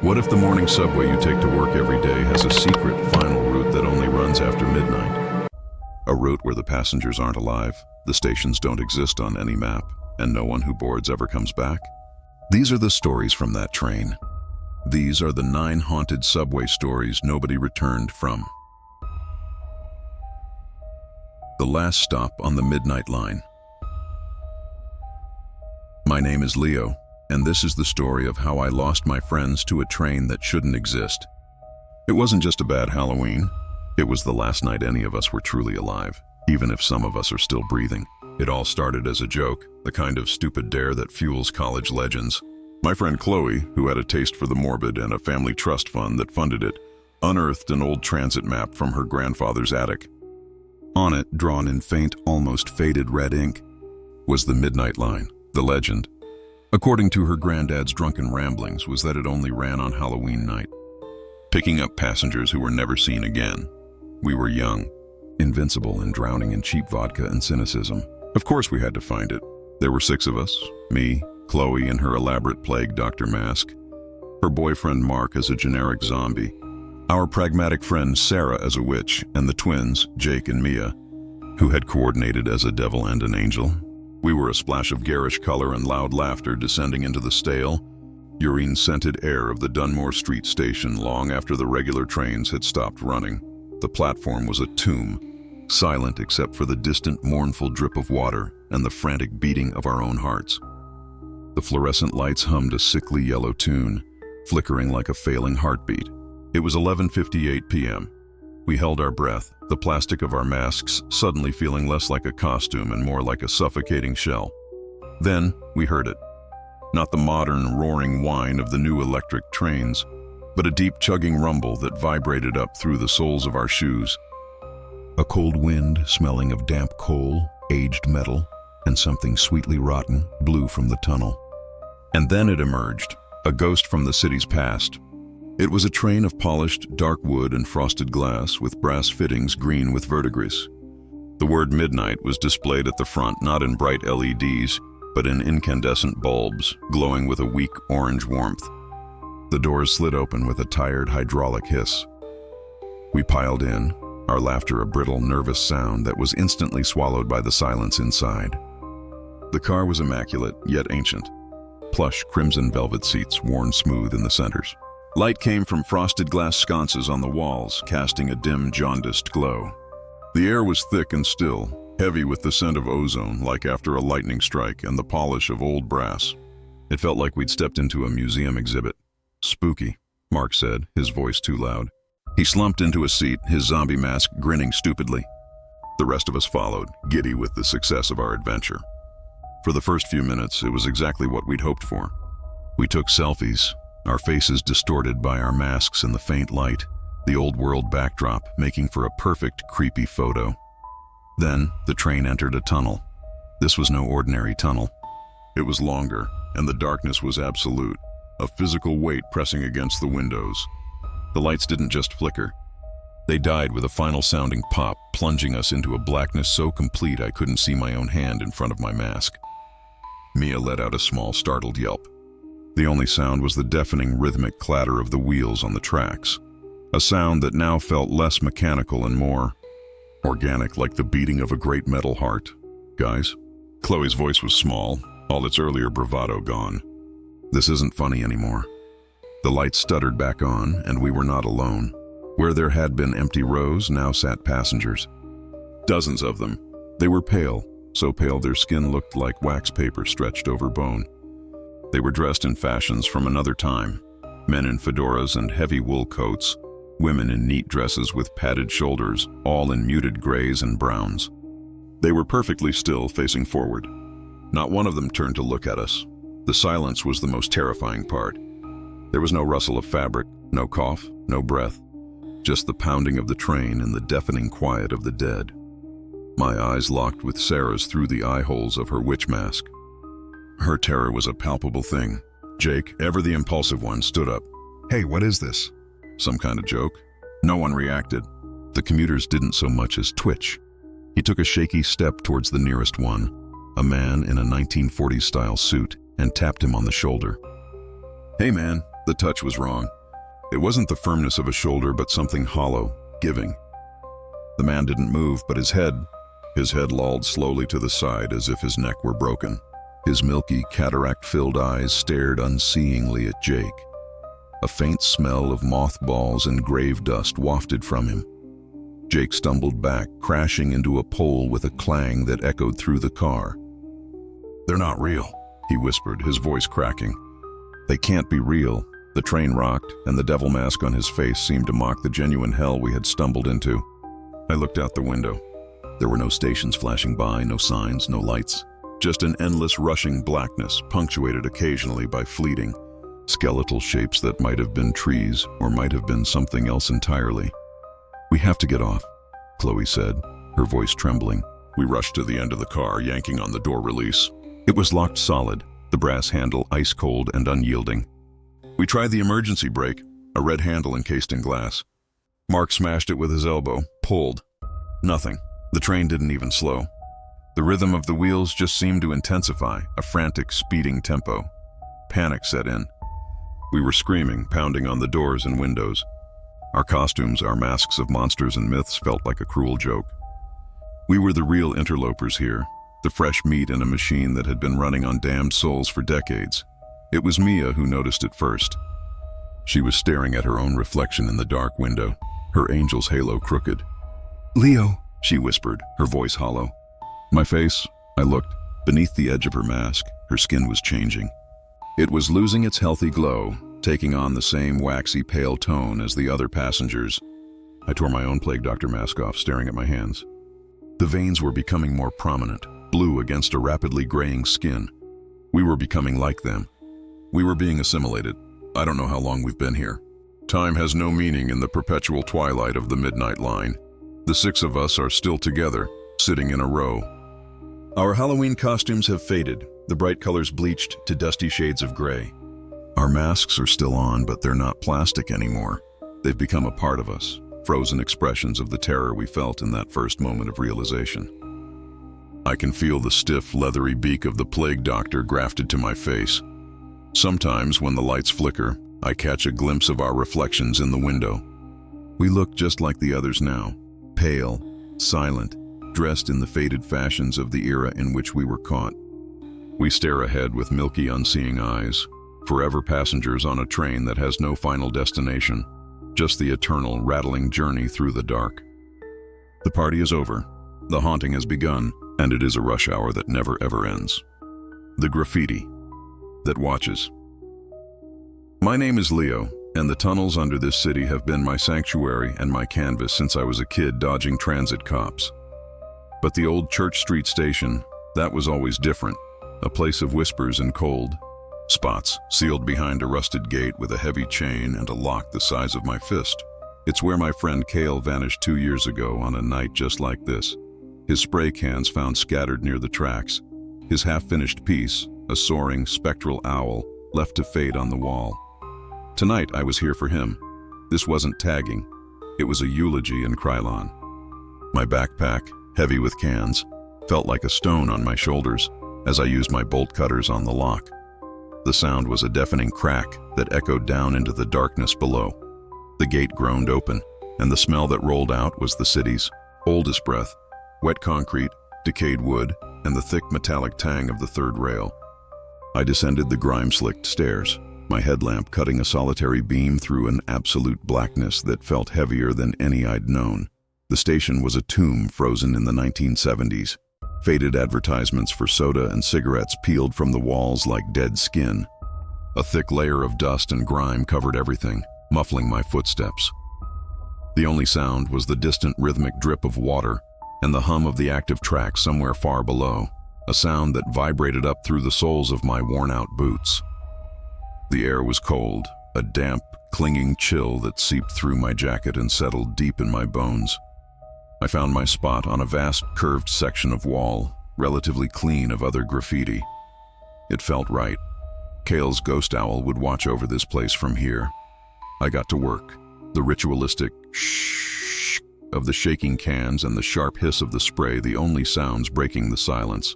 What if the morning subway you take to work every day has a secret final route that only runs after midnight? A route where the passengers aren't alive, the stations don't exist on any map, and no one who boards ever comes back? These are the stories from that train. These are the 9 haunted subway stories nobody returned from. The last stop on the midnight line. My name is Leo, and this is the story of how I lost my friends to a train that shouldn't exist. It wasn't just a bad Halloween. It was the last night any of us were truly alive, even if some of us are still breathing. It all started as a joke, the kind of stupid dare that fuels college legends. My friend Chloe, who had a taste for the morbid and a family trust fund that funded it, unearthed an old transit map from her grandfather's attic. On it, drawn in faint, almost faded red ink, was the midnight line, the legend. According to her granddad's drunken ramblings, was that it only ran on Halloween night, picking up passengers who were never seen again. We were young, invincible and drowning in cheap vodka and cynicism. Of course we had to find it. There were 6 of us, me, Chloe in her elaborate plague doctor mask, her boyfriend Mark as a generic zombie, our pragmatic friend Sarah as a witch, and the twins, Jake and Mia, who had coordinated as a devil and an angel. We were a splash of garish color and loud laughter descending into the stale, urine-scented air of the Dunmore Street station long after the regular trains had stopped running. The platform was a tomb, silent except for the distant, mournful drip of water and the frantic beating of our own hearts. The fluorescent lights hummed a sickly yellow tune, flickering like a failing heartbeat. It was 11:58 p.m. We held our breath, the plastic of our masks suddenly feeling less like a costume and more like a suffocating shell. Then we heard it. Not the modern, roaring whine of the new electric trains, but a deep chugging rumble that vibrated up through the soles of our shoes. A cold wind, smelling of damp coal, aged metal, and something sweetly rotten, blew from the tunnel. And then it emerged, a ghost from the city's past. It was a train of polished, dark wood and frosted glass with brass fittings green with verdigris. The word midnight was displayed at the front not in bright LEDs, but in incandescent bulbs, glowing with a weak orange warmth. The doors slid open with a tired hydraulic hiss. We piled in, our laughter a brittle, nervous sound that was instantly swallowed by the silence inside. The car was immaculate, yet ancient. Plush, crimson velvet seats worn smooth in the centers. Light came from frosted glass sconces on the walls, casting a dim, jaundiced glow. The air was thick and still, heavy with the scent of ozone, like after a lightning strike, and the polish of old brass. It felt like we'd stepped into a museum exhibit. "Spooky," Mark said, his voice too loud. He slumped into a seat, his zombie mask grinning stupidly. The rest of us followed, giddy with the success of our adventure. For the first few minutes, it was exactly what we'd hoped for. We took selfies, our faces distorted by our masks in the faint light, the old-world backdrop making for a perfect, creepy photo. Then, the train entered a tunnel. This was no ordinary tunnel. It was longer, and the darkness was absolute, a physical weight pressing against the windows. The lights didn't just flicker. They died with a final sounding pop, plunging us into a blackness so complete I couldn't see my own hand in front of my mask. Mia let out a small, startled yelp. The only sound was the deafening rhythmic clatter of the wheels on the tracks, a sound that now felt less mechanical and more organic, like the beating of a great metal heart. "Guys?" Chloe's voice was small, all its earlier bravado gone. "This isn't funny anymore." The lights stuttered back on, and we were not alone. Where there had been empty rows, now sat passengers. Dozens of them. They were pale, so pale their skin looked like wax paper stretched over bone. They were dressed in fashions from another time, men in fedoras and heavy wool coats, women in neat dresses with padded shoulders, all in muted grays and browns. They were perfectly still, facing forward. Not one of them turned to look at us. The silence was the most terrifying part. There was no rustle of fabric, no cough, no breath, just the pounding of the train and the deafening quiet of the dead. My eyes locked with Sarah's through the eye holes of her witch mask. Her terror was a palpable thing. Jake, ever the impulsive one, stood up. "Hey, what is this? Some kind of joke?" No one reacted. The commuters didn't so much as twitch. He took a shaky step towards the nearest one, a man in a 1940s-style suit, and tapped him on the shoulder. "Hey man, The touch was wrong. It wasn't the firmness of a shoulder, but something hollow, giving. The man didn't move, but his head lolled slowly to the side as if his neck were broken. His milky, cataract-filled eyes stared unseeingly at Jake. A faint smell of mothballs and grave dust wafted from him. Jake stumbled back, crashing into a pole with a clang that echoed through the car. "They're not real," he whispered, his voice cracking. "They can't be real." The train rocked, and the devil mask on his face seemed to mock the genuine hell we had stumbled into. I looked out the window. There were no stations flashing by, no signs, no lights. Just an endless rushing blackness, punctuated occasionally by fleeting, skeletal shapes that might have been trees or might have been something else entirely. "We have to get off," Chloe said, her voice trembling. We rushed to the end of the car, yanking on the door release. It was locked solid, the brass handle ice cold and unyielding. We tried the emergency brake, a red handle encased in glass. Mark smashed it with his elbow, pulled. Nothing. The train didn't even slow. The rhythm of the wheels just seemed to intensify, a frantic, speeding tempo. Panic set in. We were screaming, pounding on the doors and windows. Our costumes, our masks of monsters and myths felt like a cruel joke. We were the real interlopers here, the fresh meat in a machine that had been running on damned souls for decades. It was Mia who noticed it first. She was staring at her own reflection in the dark window, her angel's halo crooked. "Leo," she whispered, her voice hollow. My face, I looked. Beneath the edge of her mask, her skin was changing. It was losing its healthy glow, taking on the same waxy pale tone as the other passengers. I tore my own plague doctor mask off, staring at my hands. The veins were becoming more prominent, blue against a rapidly graying skin. We were becoming like them. We were being assimilated. I don't know how long we've been here. Time has no meaning in the perpetual twilight of the midnight line. The six of us are still together, sitting in a row. Our Halloween costumes have faded, the bright colors bleached to dusty shades of gray. Our masks are still on, but they're not plastic anymore. They've become a part of us, frozen expressions of the terror we felt in that first moment of realization. I can feel the stiff, leathery beak of the plague doctor grafted to my face. Sometimes, when the lights flicker, I catch a glimpse of our reflections in the window. We look just like the others now, pale, silent, dressed in the faded fashions of the era in which we were caught. We stare ahead with milky, unseeing eyes, forever passengers on a train that has no final destination, just the eternal, rattling journey through the dark. The party is over, the haunting has begun, and it is a rush hour that never ever ends. The graffiti that watches. My name is Leo, and the tunnels under this city have been my sanctuary and my canvas since I was a kid dodging transit cops. But the old Church Street station, that was always different, a place of whispers and cold. Spots, sealed behind a rusted gate with a heavy chain and a lock the size of my fist. It's where my friend Cale vanished 2 years ago on a night just like this. His spray cans found scattered near the tracks. His half-finished piece, a soaring, spectral owl, left to fade on the wall. Tonight I was here for him. This wasn't tagging. It was a eulogy in Krylon. My backpack, heavy with cans, felt like a stone on my shoulders as I used my bolt cutters on the lock. The sound was a deafening crack that echoed down into the darkness below. The gate groaned open, and the smell that rolled out was the city's oldest breath, wet concrete, decayed wood, and the thick metallic tang of the third rail. I descended the grime-slicked stairs, my headlamp cutting a solitary beam through an absolute blackness that felt heavier than any I'd known. The station was a tomb frozen in the 1970s. Faded advertisements for soda and cigarettes peeled from the walls like dead skin. A thick layer of dust and grime covered everything, muffling my footsteps. The only sound was the distant rhythmic drip of water and the hum of the active track somewhere far below, a sound that vibrated up through the soles of my worn-out boots. The air was cold, a damp, clinging chill that seeped through my jacket and settled deep in my bones. I found my spot on a vast, curved section of wall, relatively clean of other graffiti. It felt right. Cale's ghost owl would watch over this place from here. I got to work. The ritualistic shh of the shaking cans and the sharp hiss of the spray, the only sounds breaking the silence.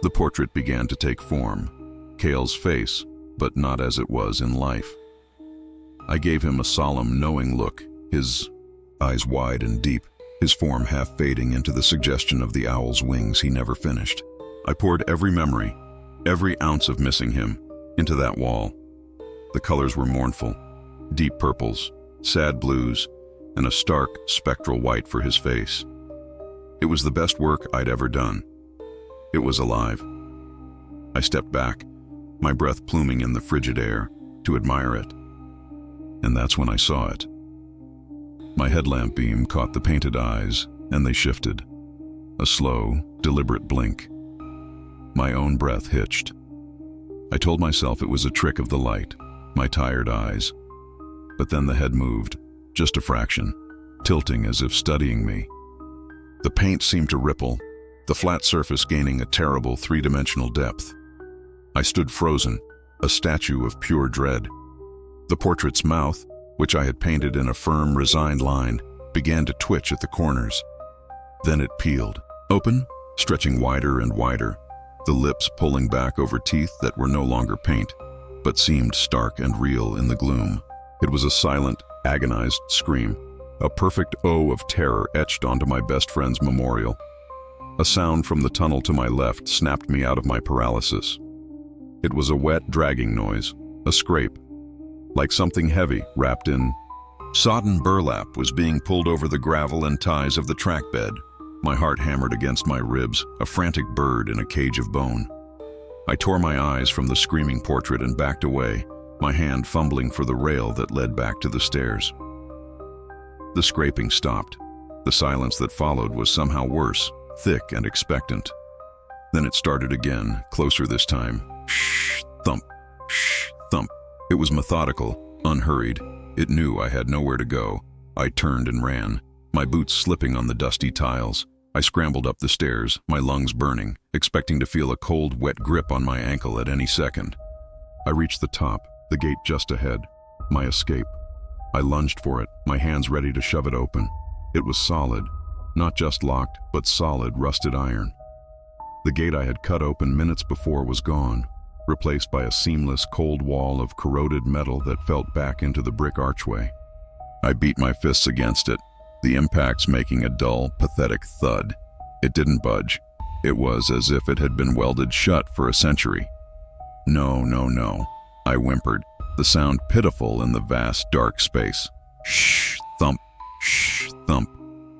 The portrait began to take form. Cale's face, but not as it was in life. I gave him a solemn, knowing look, his eyes wide and deep, his form half fading into the suggestion of the owl's wings he never finished. I poured every memory, every ounce of missing him, into that wall. The colors were mournful, deep purples, sad blues, and a stark, spectral white for his face. It was the best work I'd ever done. It was alive. I stepped back, my breath pluming in the frigid air, to admire it. And that's when I saw it. My headlamp beam caught the painted eyes, and they shifted. A slow, deliberate blink. My own breath hitched. I told myself it was a trick of the light, my tired eyes. But then the head moved, just a fraction, tilting as if studying me. The paint seemed to ripple, the flat surface gaining a terrible three-dimensional depth. I stood frozen, a statue of pure dread. The portrait's mouth, which I had painted in a firm, resigned line, began to twitch at the corners. Then it peeled, open, stretching wider and wider, the lips pulling back over teeth that were no longer paint, but seemed stark and real in the gloom. It was a silent, agonized scream, a perfect O of terror etched onto my best friend's memorial. A sound from the tunnel to my left snapped me out of my paralysis. It was a wet, dragging noise, a scrape, like something heavy wrapped in sodden burlap was being pulled over the gravel and ties of the track bed. My heart hammered against my ribs, a frantic bird in a cage of bone. I tore my eyes from the screaming portrait and backed away, my hand fumbling for the rail that led back to the stairs. The scraping stopped. The silence that followed was somehow worse, thick and expectant. Then it started again, closer this time. Shh, thump, shh, thump. It was methodical, unhurried. It knew I had nowhere to go. I turned and ran, my boots slipping on the dusty tiles. I scrambled up the stairs, my lungs burning, expecting to feel a cold, wet grip on my ankle at any second. I reached the top, the gate just ahead, my escape. I lunged for it, my hands ready to shove it open. It was solid, not just locked, but solid, rusted iron. The gate I had cut open minutes before was gone, replaced by a seamless, cold wall of corroded metal that felt back into the brick archway. I beat my fists against it, the impacts making a dull, pathetic thud. It didn't budge. It was as if it had been welded shut for a century. No, no, no, I whimpered, the sound pitiful in the vast, dark space. Shh, thump, shh, thump.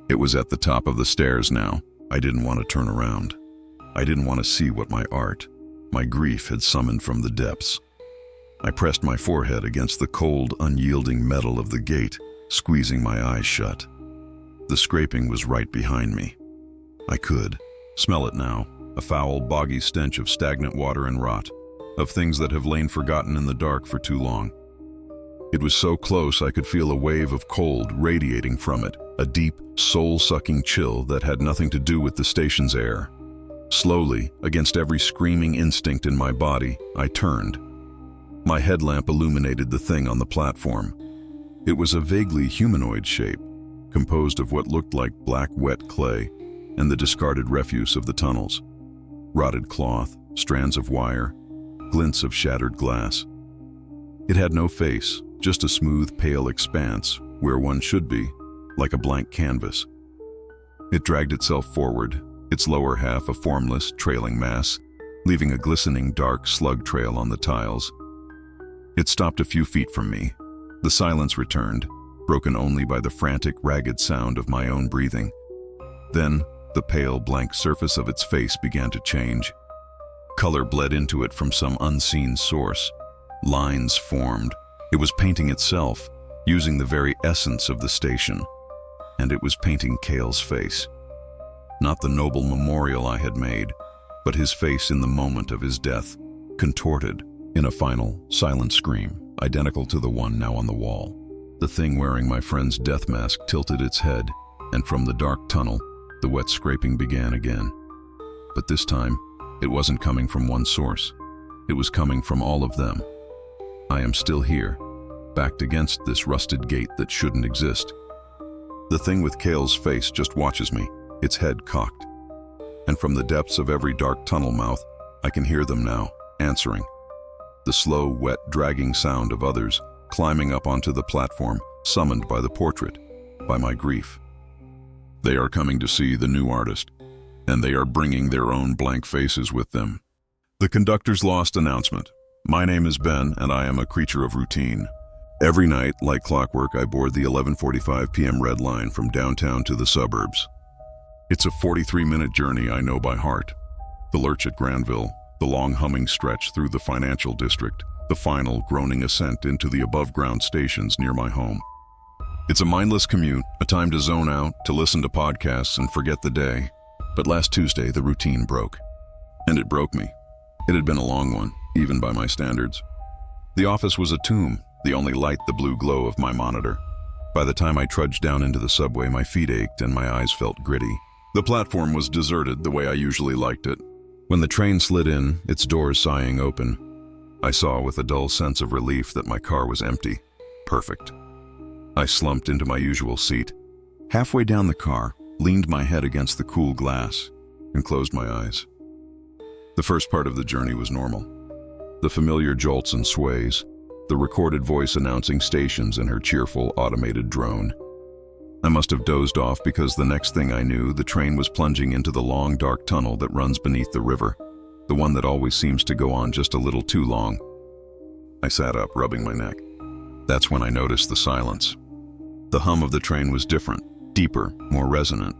It was at the top of the stairs now. I didn't want to turn around. I didn't want to see what my art, my grief had summoned from the depths. I pressed my forehead against the cold, unyielding metal of the gate, squeezing my eyes shut. The scraping was right behind me. I could smell it now, a foul, boggy stench of stagnant water and rot, of things that have lain forgotten in the dark for too long. It was so close I could feel a wave of cold radiating from it, a deep, soul-sucking chill that had nothing to do with the station's air. Slowly, against every screaming instinct in my body, I turned. My headlamp illuminated the thing on the platform. It was a vaguely humanoid shape, composed of what looked like black, wet clay and the discarded refuse of the tunnels. Rotted cloth, strands of wire, glints of shattered glass. It had no face, just a smooth, pale expanse where one should be, like a blank canvas. It dragged itself forward, its lower half a formless, trailing mass, leaving a glistening, dark slug trail on the tiles. It stopped a few feet from me. The silence returned, broken only by the frantic, ragged sound of my own breathing. Then, the pale, blank surface of its face began to change. Color bled into it from some unseen source. Lines formed. It was painting itself, using the very essence of the station. And it was painting Cale's face. Not the noble memorial I had made, but his face in the moment of his death, contorted in a final, silent scream, identical to the one now on the wall. The thing wearing my friend's death mask tilted its head, and from the dark tunnel, the wet scraping began again. But this time, it wasn't coming from one source. It was coming from all of them. I am still here, backed against this rusted gate that shouldn't exist. The thing with Cale's face just watches me, its head cocked. And from the depths of every dark tunnel mouth, I can hear them now, answering. The slow, wet, dragging sound of others climbing up onto the platform, summoned by the portrait, by my grief. They are coming to see the new artist, and they are bringing their own blank faces with them. The conductor's lost announcement. My name is Ben, and I am a creature of routine. Every night, like clockwork, I board the 11:45 p.m. red line from downtown to the suburbs. It's a 43-minute journey I know by heart. The lurch at Granville, the long humming stretch through the financial district, the final groaning ascent into the above-ground stations near my home. It's a mindless commute, a time to zone out, to listen to podcasts and forget the day. But last Tuesday, the routine broke. And it broke me. It had been a long one, even by my standards. The office was a tomb, the only light the blue glow of my monitor. By the time I trudged down into the subway, my feet ached and my eyes felt gritty. The platform was deserted the way I usually liked it. When the train slid in, its doors sighing open, I saw with a dull sense of relief that my car was empty. Perfect. I slumped into my usual seat. Halfway down the car, leaned my head against the cool glass, and closed my eyes. The first part of the journey was normal. The familiar jolts and sways, the recorded voice announcing stations in her cheerful automated drone. I must have dozed off because the next thing I knew, the train was plunging into the long, dark tunnel that runs beneath the river, the one that always seems to go on just a little too long. I sat up, rubbing my neck. That's when I noticed the silence. The hum of the train was different, deeper, more resonant.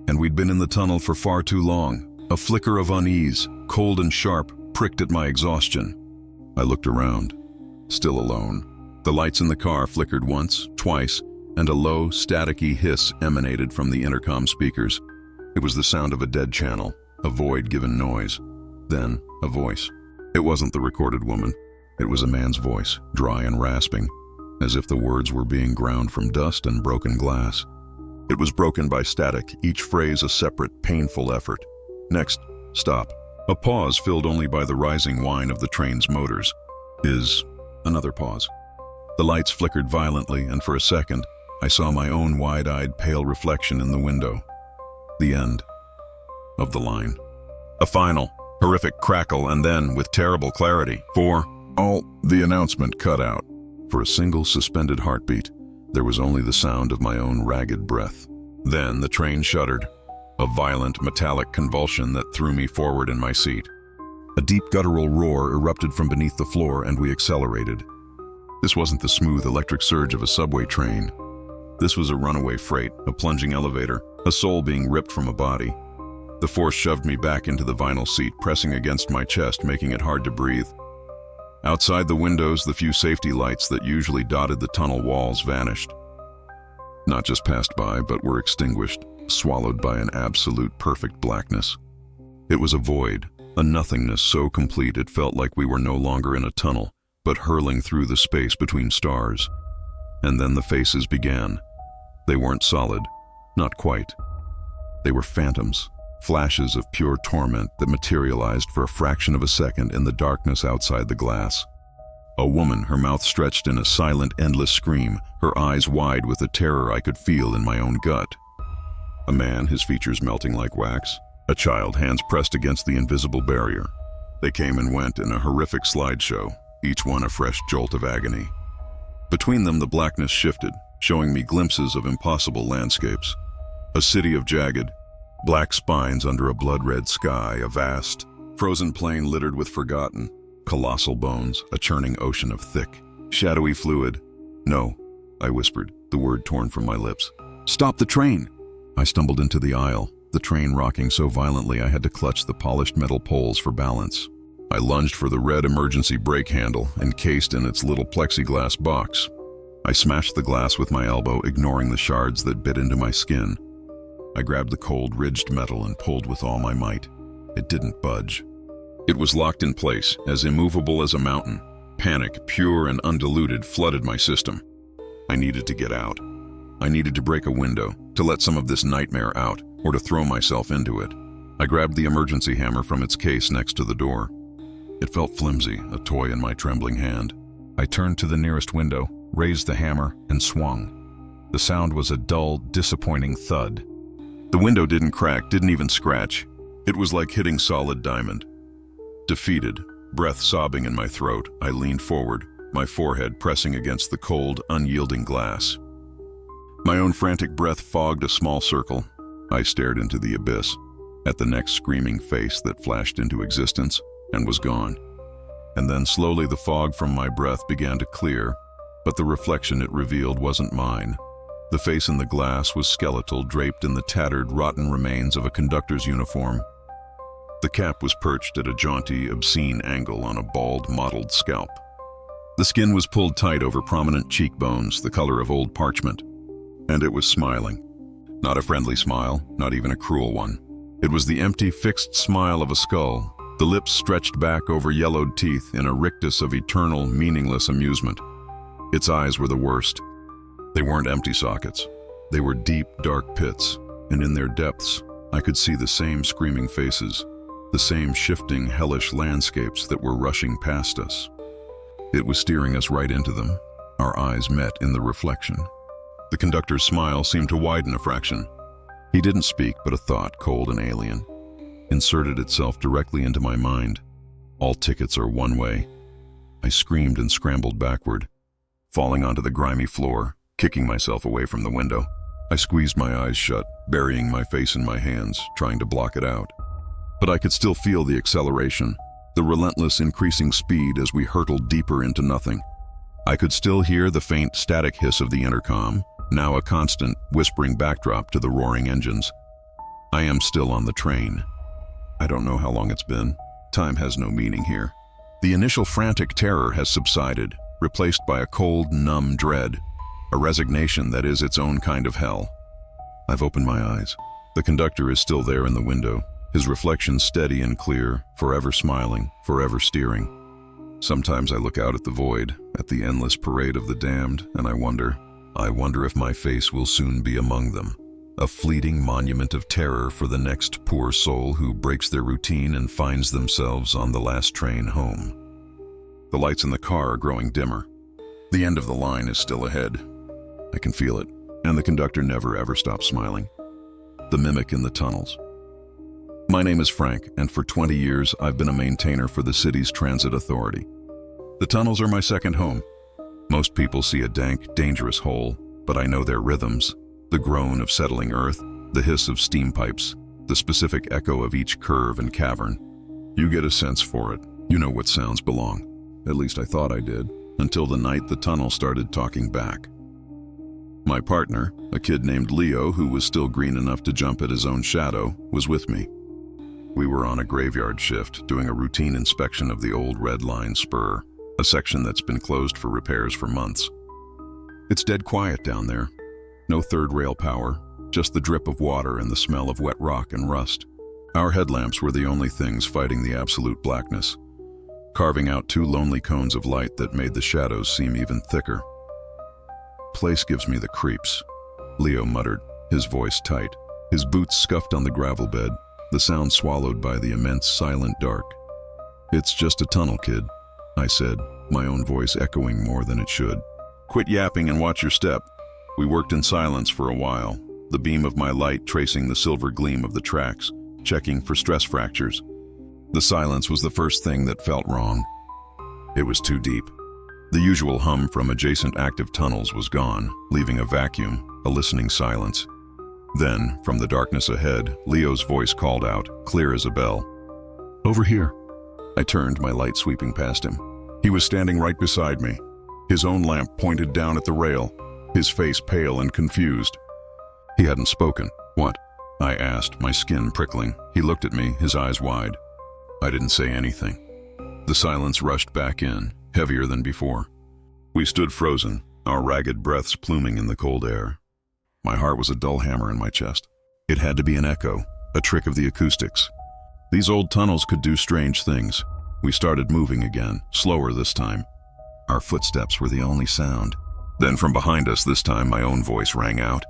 And we'd been in the tunnel for far too long. A flicker of unease, cold and sharp, pricked at my exhaustion. I looked around, still alone. The lights in the car flickered once, twice, and a low, staticky hiss emanated from the intercom speakers. It was the sound of a dead channel, a void-given noise. Then, a voice. It wasn't the recorded woman. It was a man's voice, dry and rasping, as if the words were being ground from dust and broken glass. It was broken by static, each phrase a separate, painful effort. Next, stop. A pause filled only by the rising whine of the train's motors. Another pause. The lights flickered violently, and for a second, I saw my own wide-eyed, pale reflection in the window. The end of the line. A final, horrific crackle, and then, with terrible clarity, the announcement cut out. For a single suspended heartbeat, there was only the sound of my own ragged breath. Then the train shuddered, a violent, metallic convulsion that threw me forward in my seat. A deep guttural roar erupted from beneath the floor, and we accelerated. This wasn't the smooth electric surge of a subway train. This was a runaway freight, a plunging elevator, a soul being ripped from a body. The force shoved me back into the vinyl seat, pressing against my chest, making it hard to breathe. Outside the windows, the few safety lights that usually dotted the tunnel walls vanished. Not just passed by, but were extinguished, swallowed by an absolute perfect blackness. It was a void, a nothingness so complete it felt like we were no longer in a tunnel, but hurling through the space between stars. And then the faces began. They weren't solid, not quite. They were phantoms, flashes of pure torment that materialized for a fraction of a second in the darkness outside the glass. A woman, her mouth stretched in a silent, endless scream, her eyes wide with the terror I could feel in my own gut. A man, his features melting like wax. A child, hands pressed against the invisible barrier. They came and went in a horrific slideshow, each one a fresh jolt of agony. Between them, the blackness shifted, showing me glimpses of impossible landscapes. A city of jagged, black spines under a blood-red sky, a vast, frozen plain littered with forgotten, colossal bones, a churning ocean of thick, shadowy fluid. "No," I whispered, the word torn from my lips. "Stop the train!" I stumbled into the aisle, the train rocking so violently I had to clutch the polished metal poles for balance. I lunged for the red emergency brake handle, encased in its little plexiglass box. I smashed the glass with my elbow, ignoring the shards that bit into my skin. I grabbed the cold, ridged metal and pulled with all my might. It didn't budge. It was locked in place, as immovable as a mountain. Panic, pure and undiluted, flooded my system. I needed to get out. I needed to break a window, to let some of this nightmare out, or to throw myself into it. I grabbed the emergency hammer from its case next to the door. It felt flimsy, a toy in my trembling hand. I turned to the nearest window, raised the hammer, and swung. The sound was a dull, disappointing thud. The window didn't crack, didn't even scratch. It was like hitting solid diamond. Defeated, breath sobbing in my throat, I leaned forward, my forehead pressing against the cold, unyielding glass. My own frantic breath fogged a small circle. I stared into the abyss, at the next screaming face that flashed into existence and was gone. And then slowly the fog from my breath began to clear, but the reflection it revealed wasn't mine. The face in the glass was skeletal, draped in the tattered, rotten remains of a conductor's uniform. The cap was perched at a jaunty, obscene angle on a bald, mottled scalp. The skin was pulled tight over prominent cheekbones, the color of old parchment. And it was smiling. Not a friendly smile, not even a cruel one. It was the empty, fixed smile of a skull, the lips stretched back over yellowed teeth in a rictus of eternal, meaningless amusement. Its eyes were the worst. They weren't empty sockets. They were deep, dark pits, and in their depths, I could see the same screaming faces, the same shifting, hellish landscapes that were rushing past us. It was steering us right into them. Our eyes met in the reflection. The conductor's smile seemed to widen a fraction. He didn't speak, but a thought, cold and alien, inserted itself directly into my mind. All tickets are one way. I screamed and scrambled backward, falling onto the grimy floor, kicking myself away from the window. I squeezed my eyes shut, burying my face in my hands, trying to block it out. But I could still feel the acceleration, the relentless increasing speed as we hurtled deeper into nothing. I could still hear the faint static hiss of the intercom, now a constant, whispering backdrop to the roaring engines. I am still on the train. I don't know how long it's been. Time has no meaning here. The initial frantic terror has subsided, replaced by a cold, numb dread, a resignation that is its own kind of hell. I've opened my eyes. The conductor is still there in the window, his reflection steady and clear, forever smiling, forever steering. Sometimes I look out at the void, at the endless parade of the damned, and I wonder if my face will soon be among them, a fleeting monument of terror for the next poor soul who breaks their routine and finds themselves on the last train home. The lights in the car are growing dimmer. The end of the line is still ahead. I can feel it, and the conductor never ever stops smiling. The mimic in the tunnels. My name is Frank, and for 20 years I've been a maintainer for the city's transit authority. The tunnels are my second home. Most people see a dank, dangerous hole, but I know their rhythms, the groan of settling earth, the hiss of steam pipes, the specific echo of each curve and cavern. You get a sense for it. You know what sounds belong. At least I thought I did, until the night the tunnel started talking back. My partner, a kid named Leo who was still green enough to jump at his own shadow, was with me. We were on a graveyard shift, doing a routine inspection of the old Red Line spur, a section that's been closed for repairs for months. It's dead quiet down there. No third rail power, just the drip of water and the smell of wet rock and rust. Our headlamps were the only things fighting the absolute blackness, carving out two lonely cones of light that made the shadows seem even thicker. "Place gives me the creeps," Leo muttered, his voice tight. His boots scuffed on the gravel bed, the sound swallowed by the immense silent dark. "It's just a tunnel, kid," I said, my own voice echoing more than it should. "Quit yapping and watch your step." We worked in silence for a while, the beam of my light tracing the silver gleam of the tracks, checking for stress fractures. The silence was the first thing that felt wrong. It was too deep. The usual hum from adjacent active tunnels was gone, leaving a vacuum, a listening silence. Then, from the darkness ahead, Leo's voice called out, clear as a bell. "Over here." I turned, my light sweeping past him. He was standing right beside me, his own lamp pointed down at the rail, his face pale and confused. He hadn't spoken. "What?" I asked, my skin prickling. He looked at me, his eyes wide. I didn't say anything. The silence rushed back in, heavier than before. We stood frozen, our ragged breaths pluming in the cold air. My heart was a dull hammer in my chest. It had to be an echo, a trick of the acoustics. These old tunnels could do strange things. We started moving again, slower this time. Our footsteps were the only sound. Then from behind us this time my own voice rang out.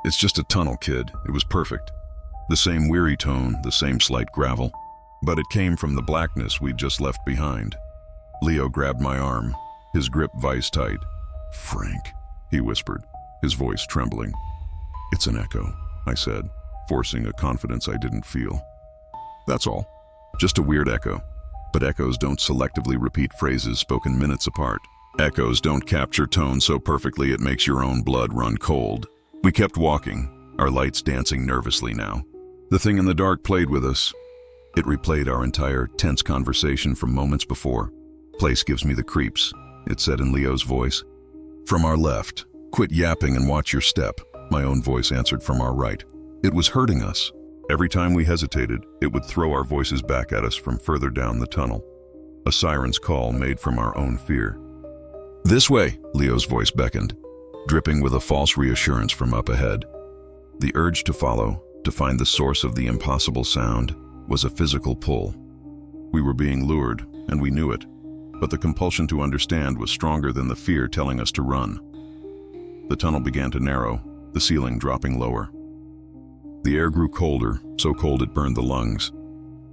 "It's just a tunnel, kid." It was perfect. The same weary tone, the same slight gravel. But it came from the blackness we'd just left behind. Leo grabbed my arm, his grip vice-tight. "Frank," he whispered, his voice trembling. "It's an echo," I said, forcing a confidence I didn't feel. "That's all. Just a weird echo. But echoes don't selectively repeat phrases spoken minutes apart. Echoes don't capture tone so perfectly it makes your own blood run cold. We kept walking, our lights dancing nervously now. The thing in the dark played with us. It replayed our entire tense conversation from moments before. "Place gives me the creeps," it said in Leo's voice. From our left, "Quit yapping and watch your step," my own voice answered from our right. It was hurting us. Every time we hesitated, it would throw our voices back at us from further down the tunnel. A siren's call made from our own fear. "This way," Leo's voice beckoned, dripping with a false reassurance from up ahead. The urge to follow, to find the source of the impossible sound, was a physical pull. We were being lured, and we knew it, but the compulsion to understand was stronger than the fear telling us to run. The tunnel began to narrow, the ceiling dropping lower. The air grew colder, so cold it burned the lungs,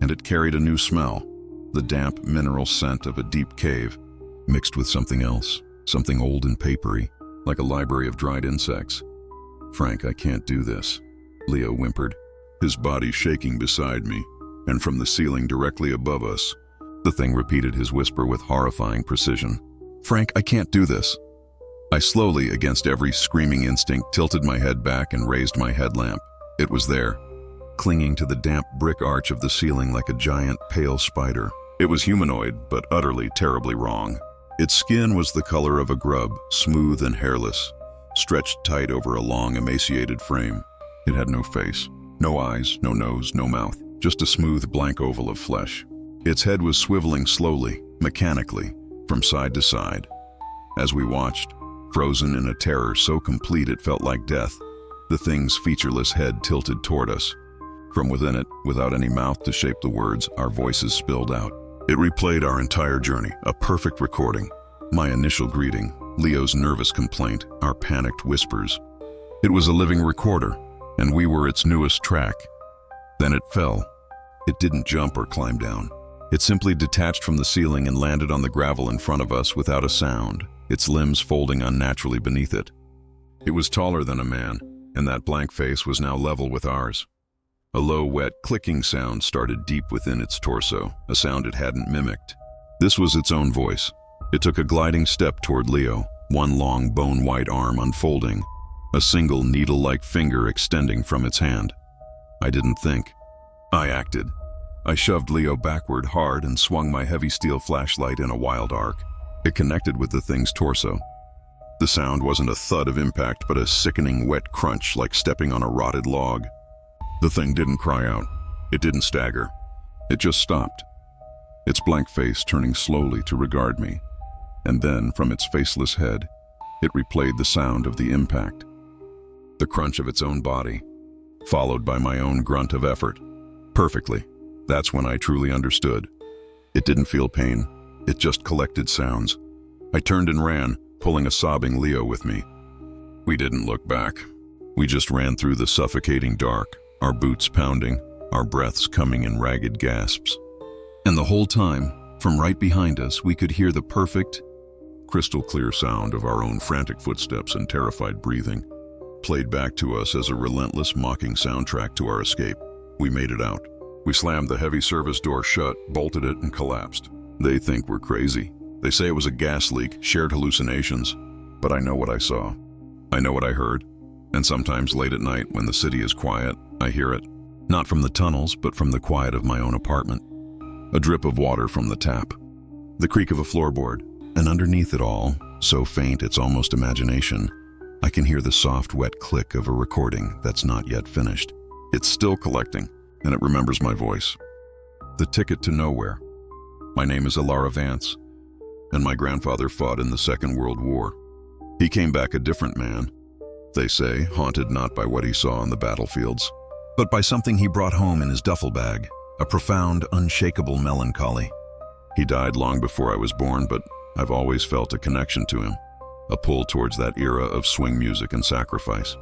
and it carried a new smell, the damp mineral scent of a deep cave, mixed with something else, something old and papery, like a library of dried insects. "Frank, I can't do this," Leo whimpered, his body shaking beside me, and from the ceiling directly above us, the thing repeated his whisper with horrifying precision. "Frank, I can't do this." I slowly, against every screaming instinct, tilted my head back and raised my headlamp. It was there, clinging to the damp brick arch of the ceiling like a giant, pale spider. It was humanoid, but utterly, terribly wrong. Its skin was the color of a grub, smooth and hairless, stretched tight over a long, emaciated frame. It had no face, no eyes, no nose, no mouth, just a smooth, blank oval of flesh. Its head was swiveling slowly, mechanically, from side to side. As we watched, frozen in a terror so complete it felt like death, the thing's featureless head tilted toward us. From within it, without any mouth to shape the words, our voices spilled out. It replayed our entire journey, a perfect recording. My initial greeting, Leo's nervous complaint, our panicked whispers. It was a living recorder, and we were its newest track. Then it fell. It didn't jump or climb down. It simply detached from the ceiling and landed on the gravel in front of us without a sound, its limbs folding unnaturally beneath it. It was taller than a man, and that blank face was now level with ours. A low, wet, clicking sound started deep within its torso, a sound it hadn't mimicked. This was its own voice. It took a gliding step toward Leo, one long, bone-white arm unfolding, a single needle-like finger extending from its hand. I didn't think. I acted. I shoved Leo backward hard and swung my heavy steel flashlight in a wild arc. It connected with the thing's torso. The sound wasn't a thud of impact, but a sickening wet crunch like stepping on a rotted log. The thing didn't cry out. It didn't stagger. It just stopped, its blank face turning slowly to regard me. And then, from its faceless head, it replayed the sound of the impact. The crunch of its own body, followed by my own grunt of effort. Perfectly. That's when I truly understood. It didn't feel pain. It just collected sounds. I turned and ran, pulling a sobbing Leo with me. We didn't look back. We just ran through the suffocating dark, our boots pounding, our breaths coming in ragged gasps. And the whole time, from right behind us, we could hear the perfect, crystal clear sound of our own frantic footsteps and terrified breathing, played back to us as a relentless, mocking soundtrack to our escape. We made it out. We slammed the heavy service door shut, bolted it, and collapsed. They think we're crazy. They say it was a gas leak, shared hallucinations. But I know what I saw. I know what I heard. And sometimes late at night, when the city is quiet, I hear it. Not from the tunnels, but from the quiet of my own apartment. A drip of water from the tap. The creak of a floorboard. And underneath it all, so faint it's almost imagination, I can hear the soft, wet click of a recording that's not yet finished. It's still collecting, and it remembers my voice. The ticket to nowhere. My name is Alara Vance, and my grandfather fought in the Second World War. He came back a different man, they say, haunted not by what he saw on the battlefields, but by something he brought home in his duffel bag, a profound, unshakable melancholy. He died long before I was born, but I've always felt a connection to him, a pull towards that era of swing music and sacrifice.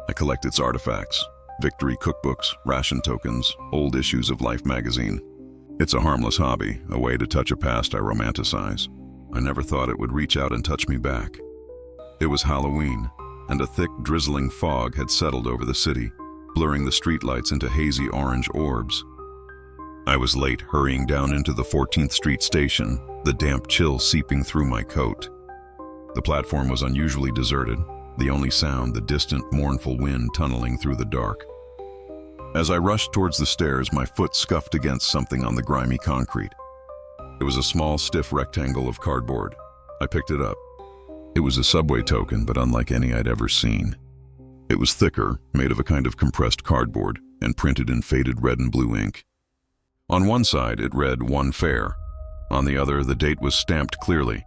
I collect its artifacts, victory cookbooks, ration tokens, old issues of Life magazine. It's a harmless hobby, a way to touch a past I romanticize. I never thought it would reach out and touch me back. It was Halloween, and a thick, drizzling fog had settled over the city, blurring the streetlights into hazy orange orbs. I was late, hurrying down into the 14th Street station, the damp chill seeping through my coat. The platform was unusually deserted, the only sound the distant, mournful wind tunneling through the dark. As I rushed towards the stairs, my foot scuffed against something on the grimy concrete. It was a small, stiff rectangle of cardboard. I picked it up. It was a subway token, but unlike any I'd ever seen. It was thicker, made of a kind of compressed cardboard, and printed in faded red and blue ink. On one side, it read "One Fare." On the other, the date was stamped clearly,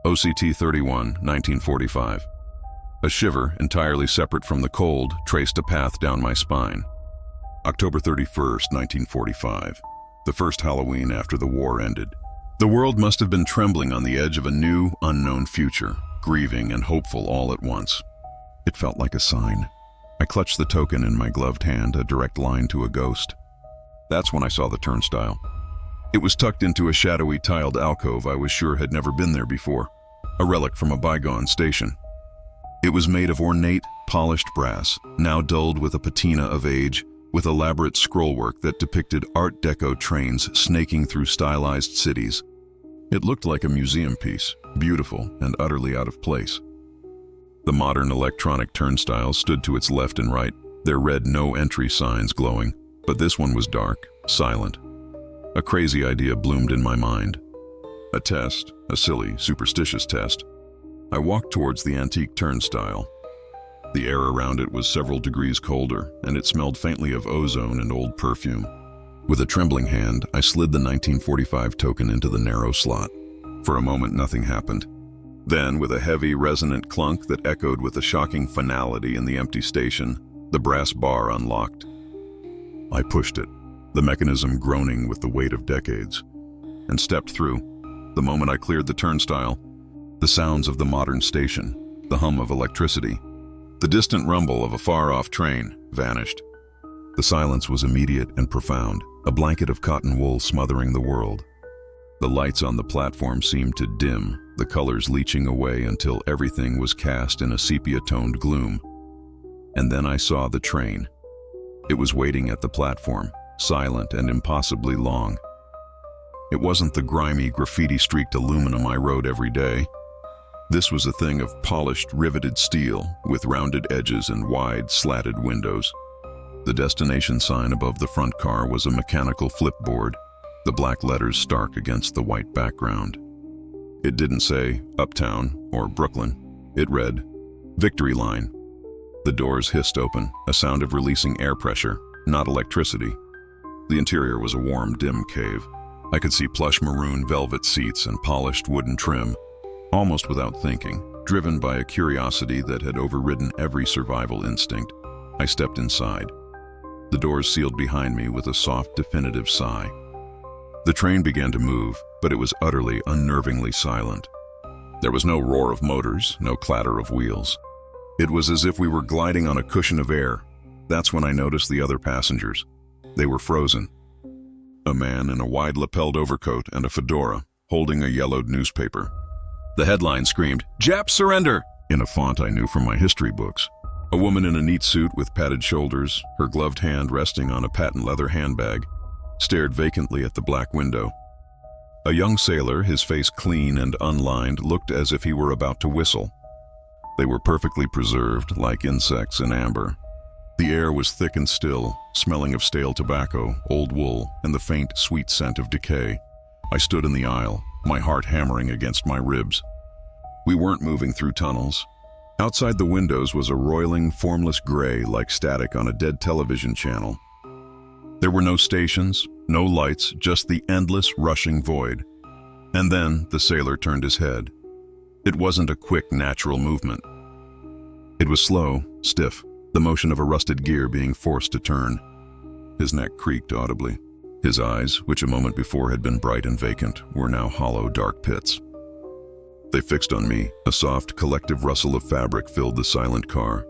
OCT 31, 1945. A shiver, entirely separate from the cold, traced a path down my spine. October 31st, 1945, the first Halloween after the war ended. The world must have been trembling on the edge of a new, unknown future, grieving and hopeful all at once. It felt like a sign. I clutched the token in my gloved hand, a direct line to a ghost. That's when I saw the turnstile. It was tucked into a shadowy tiled alcove I was sure had never been there before, a relic from a bygone station. It was made of ornate, polished brass, now dulled with a patina of age, with elaborate scrollwork that depicted Art Deco trains snaking through stylized cities. It looked like a museum piece, beautiful and utterly out of place. The modern electronic turnstiles stood to its left and right, their red no entry signs glowing, but this one was dark, silent. A crazy idea bloomed in my mind. A test, a silly, superstitious test. I walked towards the antique turnstile. The air around it was several degrees colder, and it smelled faintly of ozone and old perfume. With a trembling hand, I slid the 1945 token into the narrow slot. For a moment, nothing happened. Then, with a heavy, resonant clunk that echoed with a shocking finality in the empty station, the brass bar unlocked. I pushed it, the mechanism groaning with the weight of decades, and stepped through. The moment I cleared the turnstile, the sounds of the modern station, the hum of electricity, the distant rumble of a far-off train vanished. The silence was immediate and profound, a blanket of cotton wool smothering the world. The lights on the platform seemed to dim, the colors leaching away until everything was cast in a sepia-toned gloom. And then I saw the train. It was waiting at the platform, silent and impossibly long. It wasn't the grimy, graffiti-streaked aluminum I rode every day. This was a thing of polished, riveted steel, with rounded edges and wide, slatted windows. The destination sign above the front car was a mechanical flipboard, the black letters stark against the white background. It didn't say Uptown or Brooklyn. It read, Victory Line. The doors hissed open, a sound of releasing air pressure, not electricity. The interior was a warm, dim cave. I could see plush maroon velvet seats and polished wooden trim. Almost without thinking, driven by a curiosity that had overridden every survival instinct, I stepped inside. The doors sealed behind me with a soft, definitive sigh. The train began to move, but it was utterly, unnervingly silent. There was no roar of motors, no clatter of wheels. It was as if we were gliding on a cushion of air. That's when I noticed the other passengers. They were frozen. A man in a wide-lapelled overcoat and a fedora, holding a yellowed newspaper. The headline screamed, "Japs surrender!" in a font I knew from my history books. A woman in a neat suit with padded shoulders, her gloved hand resting on a patent leather handbag, stared vacantly at the black window. A young sailor, his face clean and unlined, looked as if he were about to whistle. They were perfectly preserved, like insects in amber. The air was thick and still, smelling of stale tobacco, old wool, and the faint, sweet scent of decay. I stood in the aisle, my heart hammering against my ribs. We weren't moving through tunnels. Outside the windows was a roiling, formless gray like static on a dead television channel. There were no stations, no lights, just the endless, rushing void. And then the sailor turned his head. It wasn't a quick, natural movement. It was slow, stiff, the motion of a rusted gear being forced to turn. His neck creaked audibly. His eyes, which a moment before had been bright and vacant, were now hollow, dark pits. They fixed on me. A soft, collective rustle of fabric filled the silent car.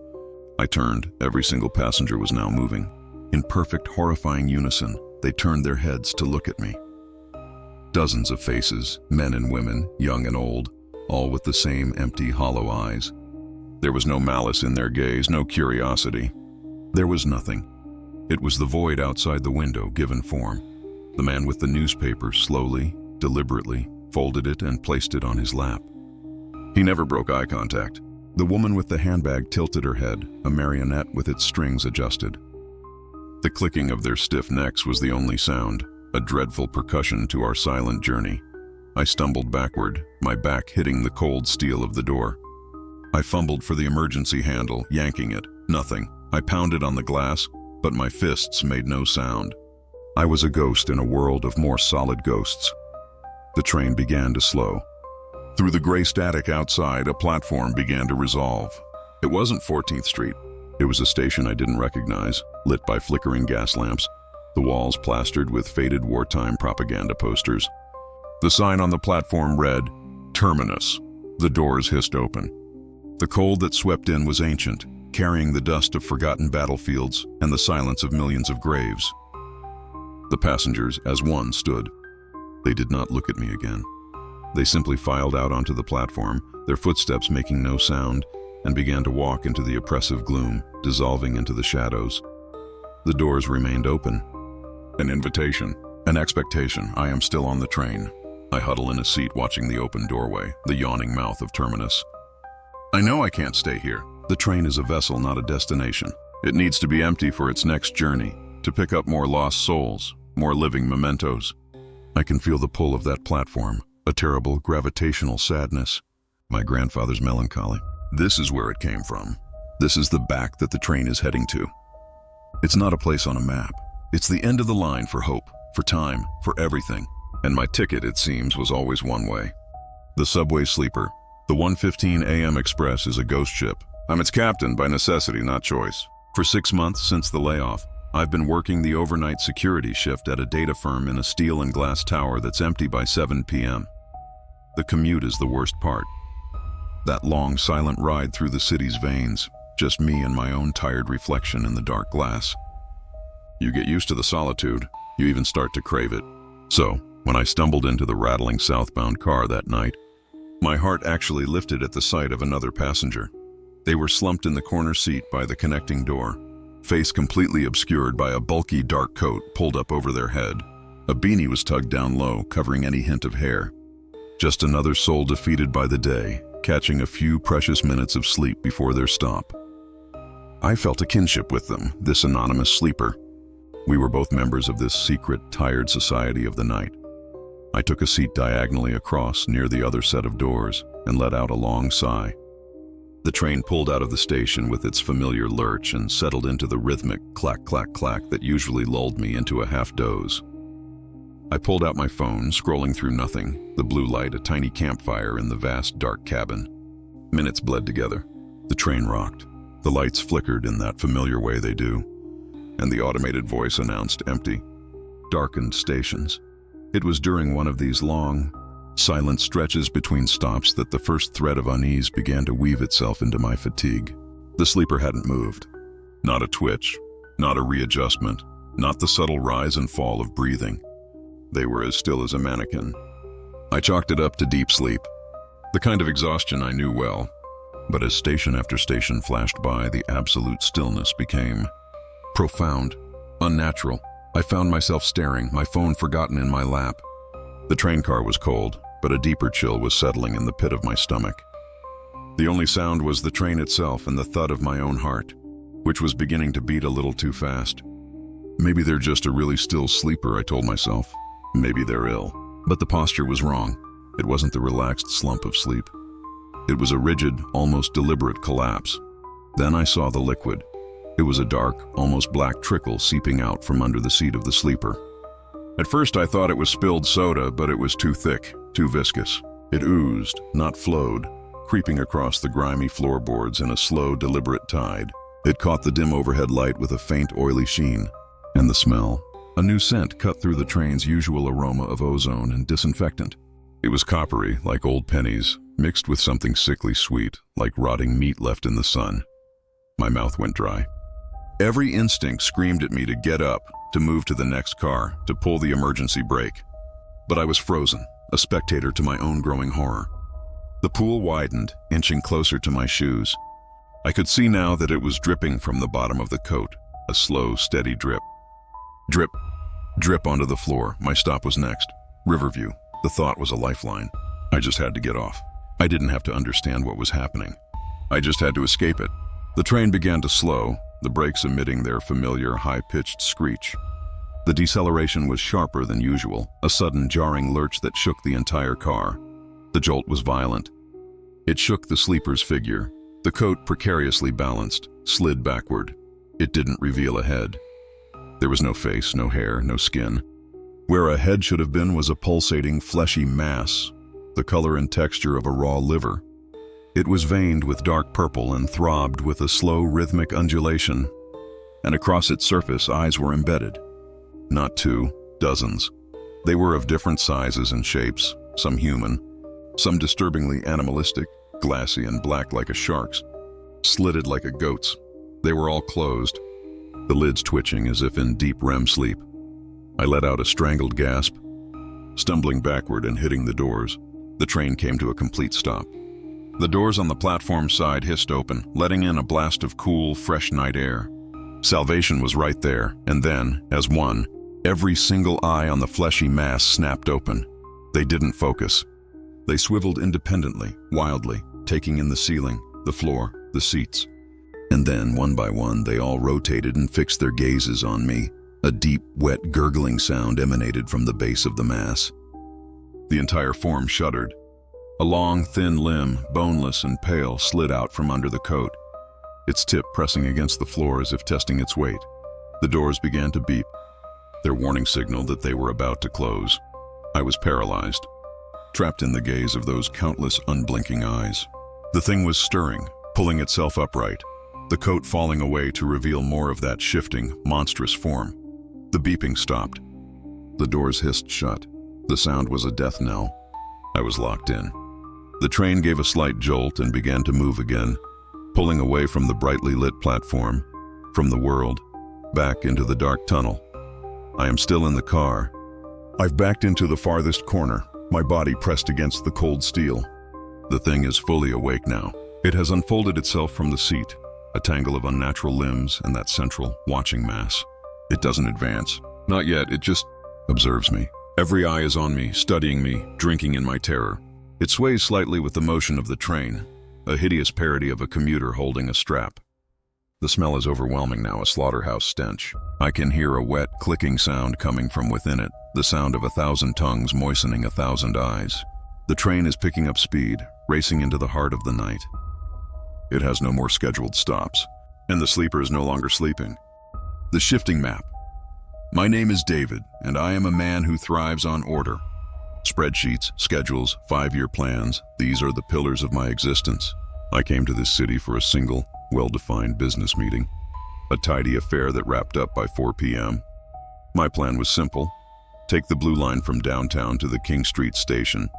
I turned. Every single passenger was now moving. In perfect, horrifying unison, they turned their heads to look at me. Dozens of faces, men and women, young and old, all with the same empty, hollow eyes. There was no malice in their gaze, no curiosity. There was nothing. It was the void outside the window given form. The man with the newspaper slowly, deliberately, folded it and placed it on his lap. He never broke eye contact. The woman with the handbag tilted her head, a marionette with its strings adjusted. The clicking of their stiff necks was the only sound, a dreadful percussion to our silent journey. I stumbled backward, my back hitting the cold steel of the door. I fumbled for the emergency handle, yanking it. Nothing. I pounded on the glass, but my fists made no sound. I was a ghost in a world of more solid ghosts. The train began to slow. Through the gray static outside, a platform began to resolve. It wasn't 14th Street. It was a station I didn't recognize, lit by flickering gas lamps, the walls plastered with faded wartime propaganda posters. The sign on the platform read, "Terminus." The doors hissed open. The cold that swept in was ancient, carrying the dust of forgotten battlefields and the silence of millions of graves. The passengers, as one, stood. They did not look at me again. They simply filed out onto the platform, their footsteps making no sound, and began to walk into the oppressive gloom, dissolving into the shadows. The doors remained open. An invitation, an expectation. I am still on the train. I huddle in a seat watching the open doorway, the yawning mouth of Terminus. I know I can't stay here. The train is a vessel, not a destination. It needs to be empty for its next journey, to pick up more lost souls, more living mementos. I can feel the pull of that platform, a terrible gravitational sadness. My grandfather's melancholy. This is where it came from. This is the back that the train is heading to. It's not a place on a map. It's the end of the line for hope, for time, for everything. And my ticket, it seems, was always one way. The subway sleeper. The 1:15 a.m. express is a ghost ship. I'm its captain by necessity, not choice. For 6 months since the layoff, I've been working the overnight security shift at a data firm in a steel and glass tower that's empty by 7 p.m. The commute is the worst part. That long, silent ride through the city's veins, just me and my own tired reflection in the dark glass. You get used to the solitude, you even start to crave it. So, when I stumbled into the rattling southbound car that night, my heart actually lifted at the sight of another passenger. They were slumped in the corner seat by the connecting door, face completely obscured by a bulky dark coat pulled up over their head. A beanie was tugged down low, covering any hint of hair. Just another soul defeated by the day, catching a few precious minutes of sleep before their stop. I felt a kinship with them, this anonymous sleeper. We were both members of this secret, tired society of the night. I took a seat diagonally across near the other set of doors and let out a long sigh. The train pulled out of the station with its familiar lurch and settled into the rhythmic clack, clack, clack that usually lulled me into a half-doze. I pulled out my phone, scrolling through nothing, the blue light a tiny campfire in the vast, dark cabin. Minutes bled together. The train rocked. The lights flickered in that familiar way they do, and the automated voice announced empty, darkened stations. It was during one of these long, silent stretches between stops that the first thread of unease began to weave itself into my fatigue. The sleeper hadn't moved. Not a twitch, not a readjustment, not the subtle rise and fall of breathing. They were as still as a mannequin. I chalked it up to deep sleep, the kind of exhaustion I knew well. But as station after station flashed by, the absolute stillness became profound, unnatural. I found myself staring, my phone forgotten in my lap. The train car was cold, but a deeper chill was settling in the pit of my stomach. The only sound was the train itself and the thud of my own heart, which was beginning to beat a little too fast. Maybe they're just a really still sleeper, I told myself. Maybe they're ill. But the posture was wrong. It wasn't the relaxed slump of sleep. It was a rigid, almost deliberate collapse. Then I saw the liquid. It was a dark, almost black trickle seeping out from under the seat of the sleeper. At first I thought it was spilled soda, but it was too thick, too viscous. It oozed, not flowed, creeping across the grimy floorboards in a slow, deliberate tide. It caught the dim overhead light with a faint, oily sheen. And the smell. A new scent cut through the train's usual aroma of ozone and disinfectant. It was coppery, like old pennies, mixed with something sickly sweet, like rotting meat left in the sun. My mouth went dry. Every instinct screamed at me to get up, to move to the next car, to pull the emergency brake. But I was frozen, a spectator to my own growing horror. The pool widened, inching closer to my shoes. I could see now that it was dripping from the bottom of the coat, a slow, steady drip. Drip, Drip onto the floor. My stop was next. Riverview. The thought was a lifeline. I just had to get off. I didn't have to understand what was happening. I just had to escape it. The train began to slow, the brakes emitting their familiar high-pitched screech. The deceleration was sharper than usual, a sudden jarring lurch that shook the entire car. The jolt was violent. It shook the sleeper's figure. The coat, precariously balanced, slid backward. It didn't reveal a head. There was no face, no hair, no skin. Where a head should have been was a pulsating, fleshy mass, the color and texture of a raw liver. It was veined with dark purple and throbbed with a slow, rhythmic undulation. And across its surface, eyes were embedded. Not two, dozens. They were of different sizes and shapes, some human, some disturbingly animalistic, glassy and black like a shark's, slitted like a goat's. They were all closed, the lids twitching as if in deep REM sleep. I let out a strangled gasp. Stumbling backward and hitting the doors, the train came to a complete stop. The doors on the platform side hissed open, letting in a blast of cool, fresh night air. Salvation was right there, and then, as one, every single eye on the fleshy mass snapped open. They didn't focus. They swiveled independently, wildly, taking in the ceiling, the floor, the seats. And then, one by one, they all rotated and fixed their gazes on me. A deep, wet, gurgling sound emanated from the base of the mass. The entire form shuddered. A long, thin limb, boneless and pale, slid out from under the coat, its tip pressing against the floor as if testing its weight. The doors began to beep, their warning signal that they were about to close. I was paralyzed, trapped in the gaze of those countless unblinking eyes. The thing was stirring, pulling itself upright, the coat falling away to reveal more of that shifting, monstrous form. The beeping stopped. The doors hissed shut. The sound was a death knell. I was locked in. The train gave a slight jolt and began to move again, pulling away from the brightly lit platform, from the world, back into the dark tunnel. I am still in the car. I've backed into the farthest corner, my body pressed against the cold steel. The thing is fully awake now. It has unfolded itself from the seat, a tangle of unnatural limbs and that central, watching mass. It doesn't advance. Not yet, it just observes me. Every eye is on me, studying me, drinking in my terror. It sways slightly with the motion of the train, a hideous parody of a commuter holding a strap. The smell is overwhelming now, a slaughterhouse stench. I can hear a wet, clicking sound coming from within it, the sound of 1,000 tongues moistening 1,000 eyes. The train is picking up speed, racing into the heart of the night. It has no more scheduled stops, and the sleeper is no longer sleeping. The shifting map. My name is David, and I am a man who thrives on order. Spreadsheets, schedules, 5-year plans, these are the pillars of my existence. I came to this city for a single, well-defined business meeting, a tidy affair that wrapped up by 4 p.m. My plan was simple: take the blue line from downtown to the King Street station,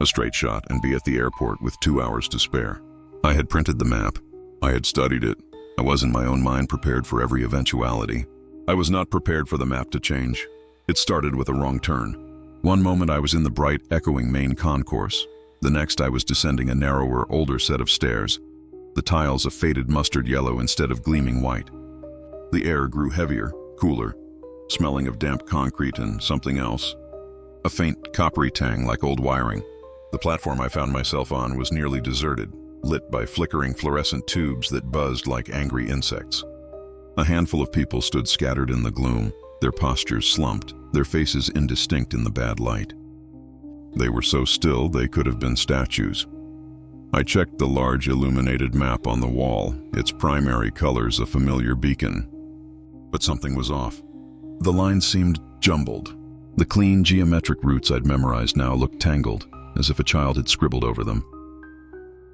a straight shot, and be at the airport with 2 hours to spare. I had printed the map. I had studied it. I was in my own mind prepared for every eventuality. I was not prepared for the map to change. It started with a wrong turn. One moment I was in the bright, echoing main concourse. The next I was descending a narrower, older set of stairs, the tiles a faded mustard yellow instead of gleaming white. The air grew heavier, cooler, smelling of damp concrete and something else. A faint, coppery tang like old wiring. The platform I found myself on was nearly deserted, lit by flickering fluorescent tubes that buzzed like angry insects. A handful of people stood scattered in the gloom, their postures slumped, their faces indistinct in the bad light. They were so still they could have been statues. I checked the large illuminated map on the wall, its primary colors a familiar beacon. But something was off. The lines seemed jumbled. The clean geometric routes I'd memorized now looked tangled, as if a child had scribbled over them.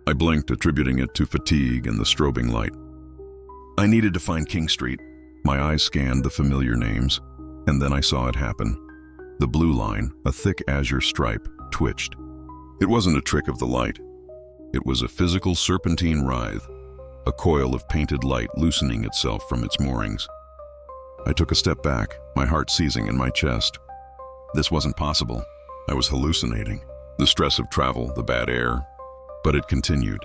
I blinked, attributing it to fatigue and the strobing light. I needed to find King Street. My eyes scanned the familiar names, and then I saw it happen. The blue line, a thick azure stripe, twitched. It wasn't a trick of the light. It was a physical serpentine writhe, a coil of painted light loosening itself from its moorings. I took a step back, my heart seizing in my chest. This wasn't possible. I was hallucinating. The stress of travel, the bad air. But it continued.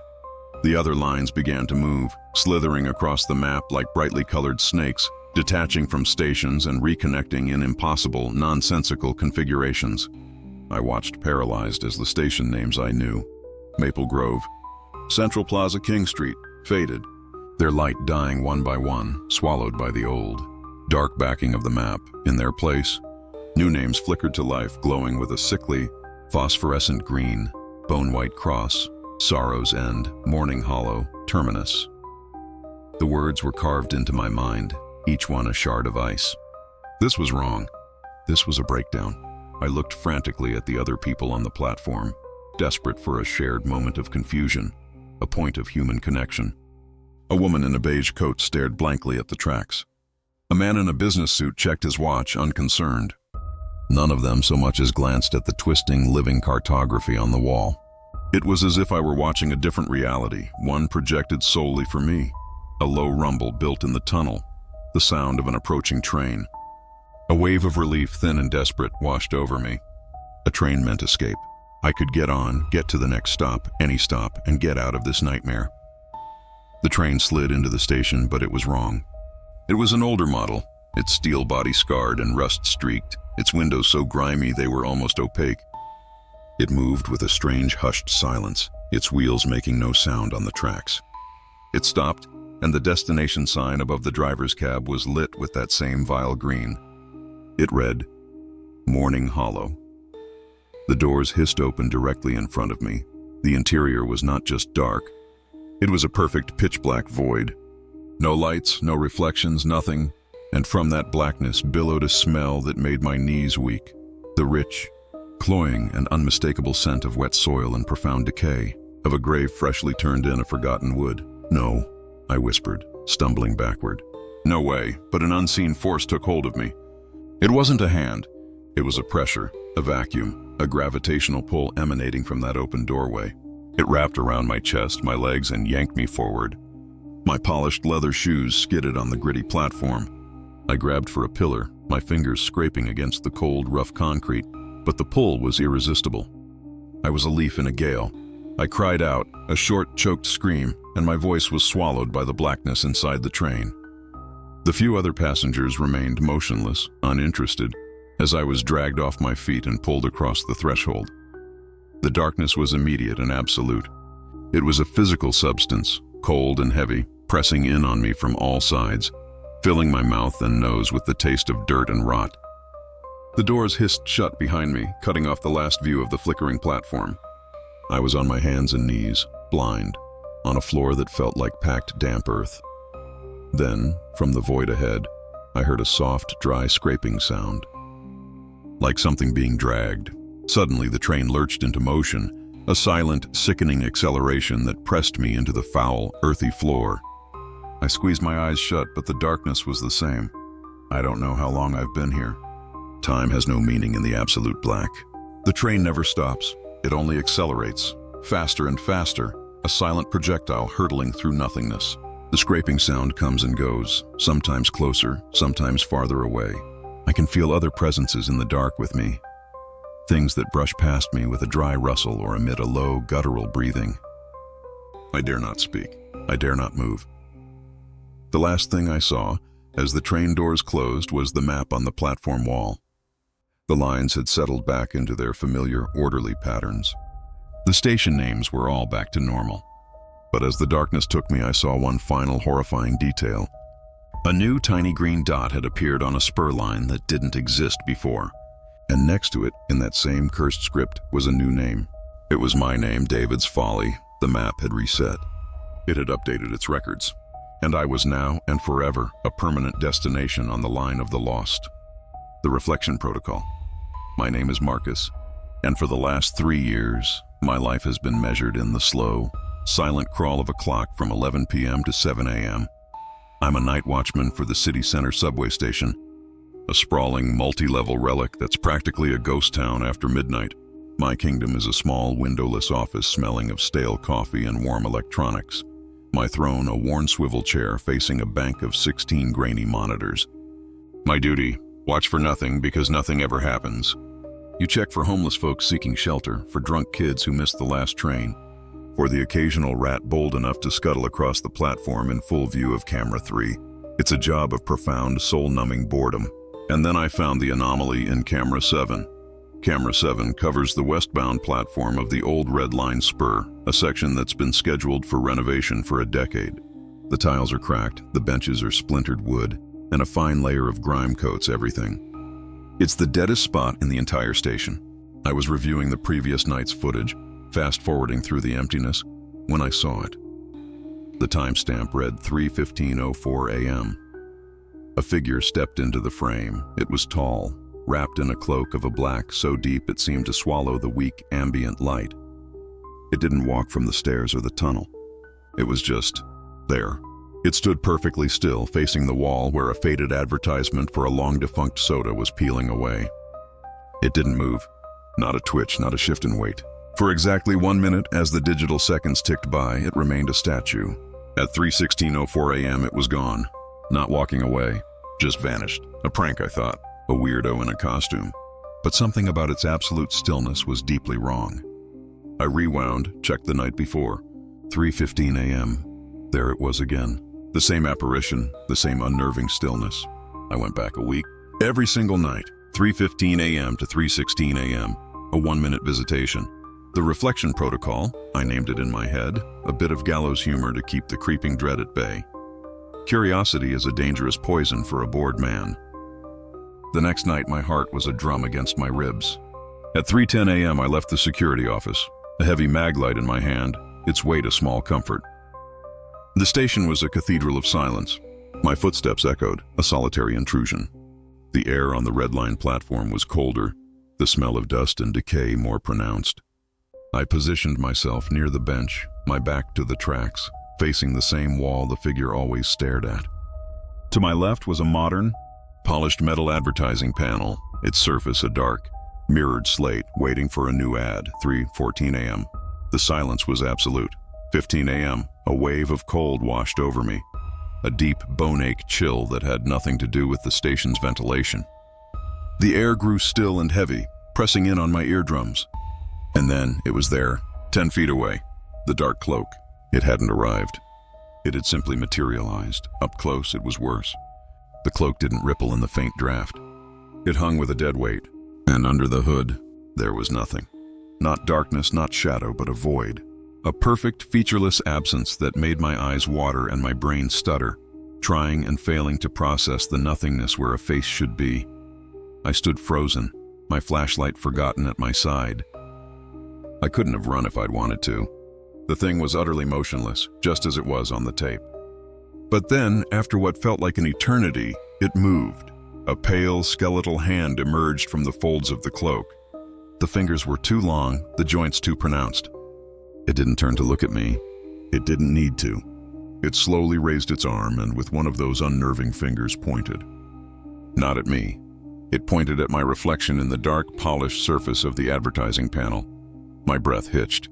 The other lines began to move, slithering across the map like brightly colored snakes, detaching from stations and reconnecting in impossible, nonsensical configurations. I watched paralyzed as the station names I knew, Maple Grove, Central Plaza, King Street, faded, their light dying one by one, swallowed by the old, dark backing of the map. In their place, new names flickered to life, glowing with a sickly, phosphorescent green: Bone-White Cross, Sorrow's End, Morning Hollow, Terminus. The words were carved into my mind, each one a shard of ice. This was wrong. This was a breakdown. I looked frantically at the other people on the platform, desperate for a shared moment of confusion, a point of human connection. A woman in a beige coat stared blankly at the tracks. A man in a business suit checked his watch, unconcerned. None of them so much as glanced at the twisting, living cartography on the wall. It was as if I were watching a different reality, one projected solely for me. A low rumble built in the tunnel, the sound of an approaching train. A wave of relief, thin and desperate, washed over me. A train meant escape. I could get on, get to the next stop, any stop, and get out of this nightmare. The train slid into the station, but it was wrong. It was an older model, its steel body scarred and rust-streaked, its windows so grimy they were almost opaque. It moved with a strange, hushed silence, its wheels making no sound on the tracks. It stopped, and the destination sign above the driver's cab was lit with that same vile green. It read, Morning Hollow. The doors hissed open directly in front of me. The interior was not just dark. It was a perfect pitch-black void. No lights, no reflections, nothing. And from that blackness billowed a smell that made my knees weak. The rich, cloying and unmistakable scent of wet soil and profound decay, of a grave freshly turned in a forgotten wood. No, I whispered, stumbling backward. No way, but an unseen force took hold of me. It wasn't a hand. It was a pressure, a vacuum, a gravitational pull emanating from that open doorway. It wrapped around my chest, my legs, and yanked me forward. My polished leather shoes skidded on the gritty platform. I grabbed for a pillar, my fingers scraping against the cold, rough concrete, but the pull was irresistible. I was a leaf in a gale. I cried out, a short, choked scream, and my voice was swallowed by the blackness inside the train. The few other passengers remained motionless, uninterested, as I was dragged off my feet and pulled across the threshold. The darkness was immediate and absolute. It was a physical substance, cold and heavy, pressing in on me from all sides, filling my mouth and nose with the taste of dirt and rot. The doors hissed shut behind me, cutting off the last view of the flickering platform. I was on my hands and knees, blind, on a floor that felt like packed damp earth. Then, from the void ahead, I heard a soft, dry scraping sound, like something being dragged. Suddenly, the train lurched into motion, a silent, sickening acceleration that pressed me into the foul, earthy floor. I squeezed my eyes shut, but the darkness was the same. I don't know how long I've been here. Time has no meaning in the absolute black. The train never stops. It only accelerates, faster and faster, a silent projectile hurtling through nothingness. The scraping sound comes and goes, sometimes closer, sometimes farther away. I can feel other presences in the dark with me, things that brush past me with a dry rustle or emit a low, guttural breathing. I dare not speak. I dare not move. The last thing I saw, as the train doors closed, was the map on the platform wall. The lines had settled back into their familiar, orderly patterns. The station names were all back to normal. But as the darkness took me, I saw one final horrifying detail. A new tiny green dot had appeared on a spur line that didn't exist before. And next to it, in that same cursed script, was a new name. It was my name, David's Folly. The map had reset. It had updated its records. And I was now, and forever, a permanent destination on the line of the lost. The Reflection Protocol. My name is Marcus, and for the last 3 years, my life has been measured in the slow, silent crawl of a clock from 11 p.m. to 7 a.m. I'm a night watchman for the city center subway station, a sprawling, multi-level relic that's practically a ghost town after midnight. My kingdom is a small, windowless office smelling of stale coffee and warm electronics. My throne, a worn swivel chair facing a bank of 16 grainy monitors. My duty, watch for nothing because nothing ever happens. You check for homeless folks seeking shelter, for drunk kids who missed the last train, for the occasional rat bold enough to scuttle across the platform in full view of camera 3. It's a job of profound, soul-numbing boredom. And then I found the anomaly in Camera 7. Camera 7 covers the westbound platform of the old Red Line spur, a section that's been scheduled for renovation for a decade. The tiles are cracked, the benches are splintered wood, and a fine layer of grime coats everything. It's the deadest spot in the entire station. I was reviewing the previous night's footage, fast-forwarding through the emptiness, when I saw it. The timestamp read 3:15:04 a.m. A figure stepped into the frame. It was tall, wrapped in a cloak of a black so deep it seemed to swallow the weak ambient light. It didn't walk from the stairs or the tunnel. It was just there. It stood perfectly still, facing the wall where a faded advertisement for a long-defunct soda was peeling away. It didn't move. Not a twitch, not a shift in weight. For exactly 1 minute, as the digital seconds ticked by, it remained a statue. At 3:16:04 a.m., it was gone. Not walking away, just vanished. A prank, I thought. A weirdo in a costume. But something about its absolute stillness was deeply wrong. I rewound, checked the night before. 3:15 a.m. There it was again. The same apparition, the same unnerving stillness. I went back a week. Every single night, 3:15 a.m. to 3:16 a.m., a 1-minute visitation. The reflection protocol, I named it in my head, a bit of gallows humor to keep the creeping dread at bay. Curiosity is a dangerous poison for a bored man. The next night, my heart was a drum against my ribs. At 3:10 a.m., I left the security office, a heavy mag light in my hand, its weight a small comfort. The station was a cathedral of silence. My footsteps echoed, a solitary intrusion. The air on the Red Line platform was colder, the smell of dust and decay more pronounced. I positioned myself near the bench, my back to the tracks, facing the same wall the figure always stared at. To my left was a modern, polished metal advertising panel, its surface a dark, mirrored slate waiting for a new ad, 3:14 a.m. The silence was absolute. 15 a.m., a wave of cold washed over me, a deep bone-ache chill that had nothing to do with the station's ventilation. The air grew still and heavy, pressing in on my eardrums. And then it was there, 10 feet away, the dark cloak. It hadn't arrived. It had simply materialized. Up close, it was worse. The cloak didn't ripple in the faint draft. It hung with a dead weight, and under the hood, there was nothing. Not darkness, not shadow, but a void. A perfect, featureless absence that made my eyes water and my brain stutter, trying and failing to process the nothingness where a face should be. I stood frozen, my flashlight forgotten at my side. I couldn't have run if I'd wanted to. The thing was utterly motionless, just as it was on the tape. But then, after what felt like an eternity, it moved. A pale, skeletal hand emerged from the folds of the cloak. The fingers were too long, the joints too pronounced. It didn't turn to look at me. It didn't need to. It slowly raised its arm and with one of those unnerving fingers pointed. Not at me. It pointed at my reflection in the dark, polished surface of the advertising panel. My breath hitched.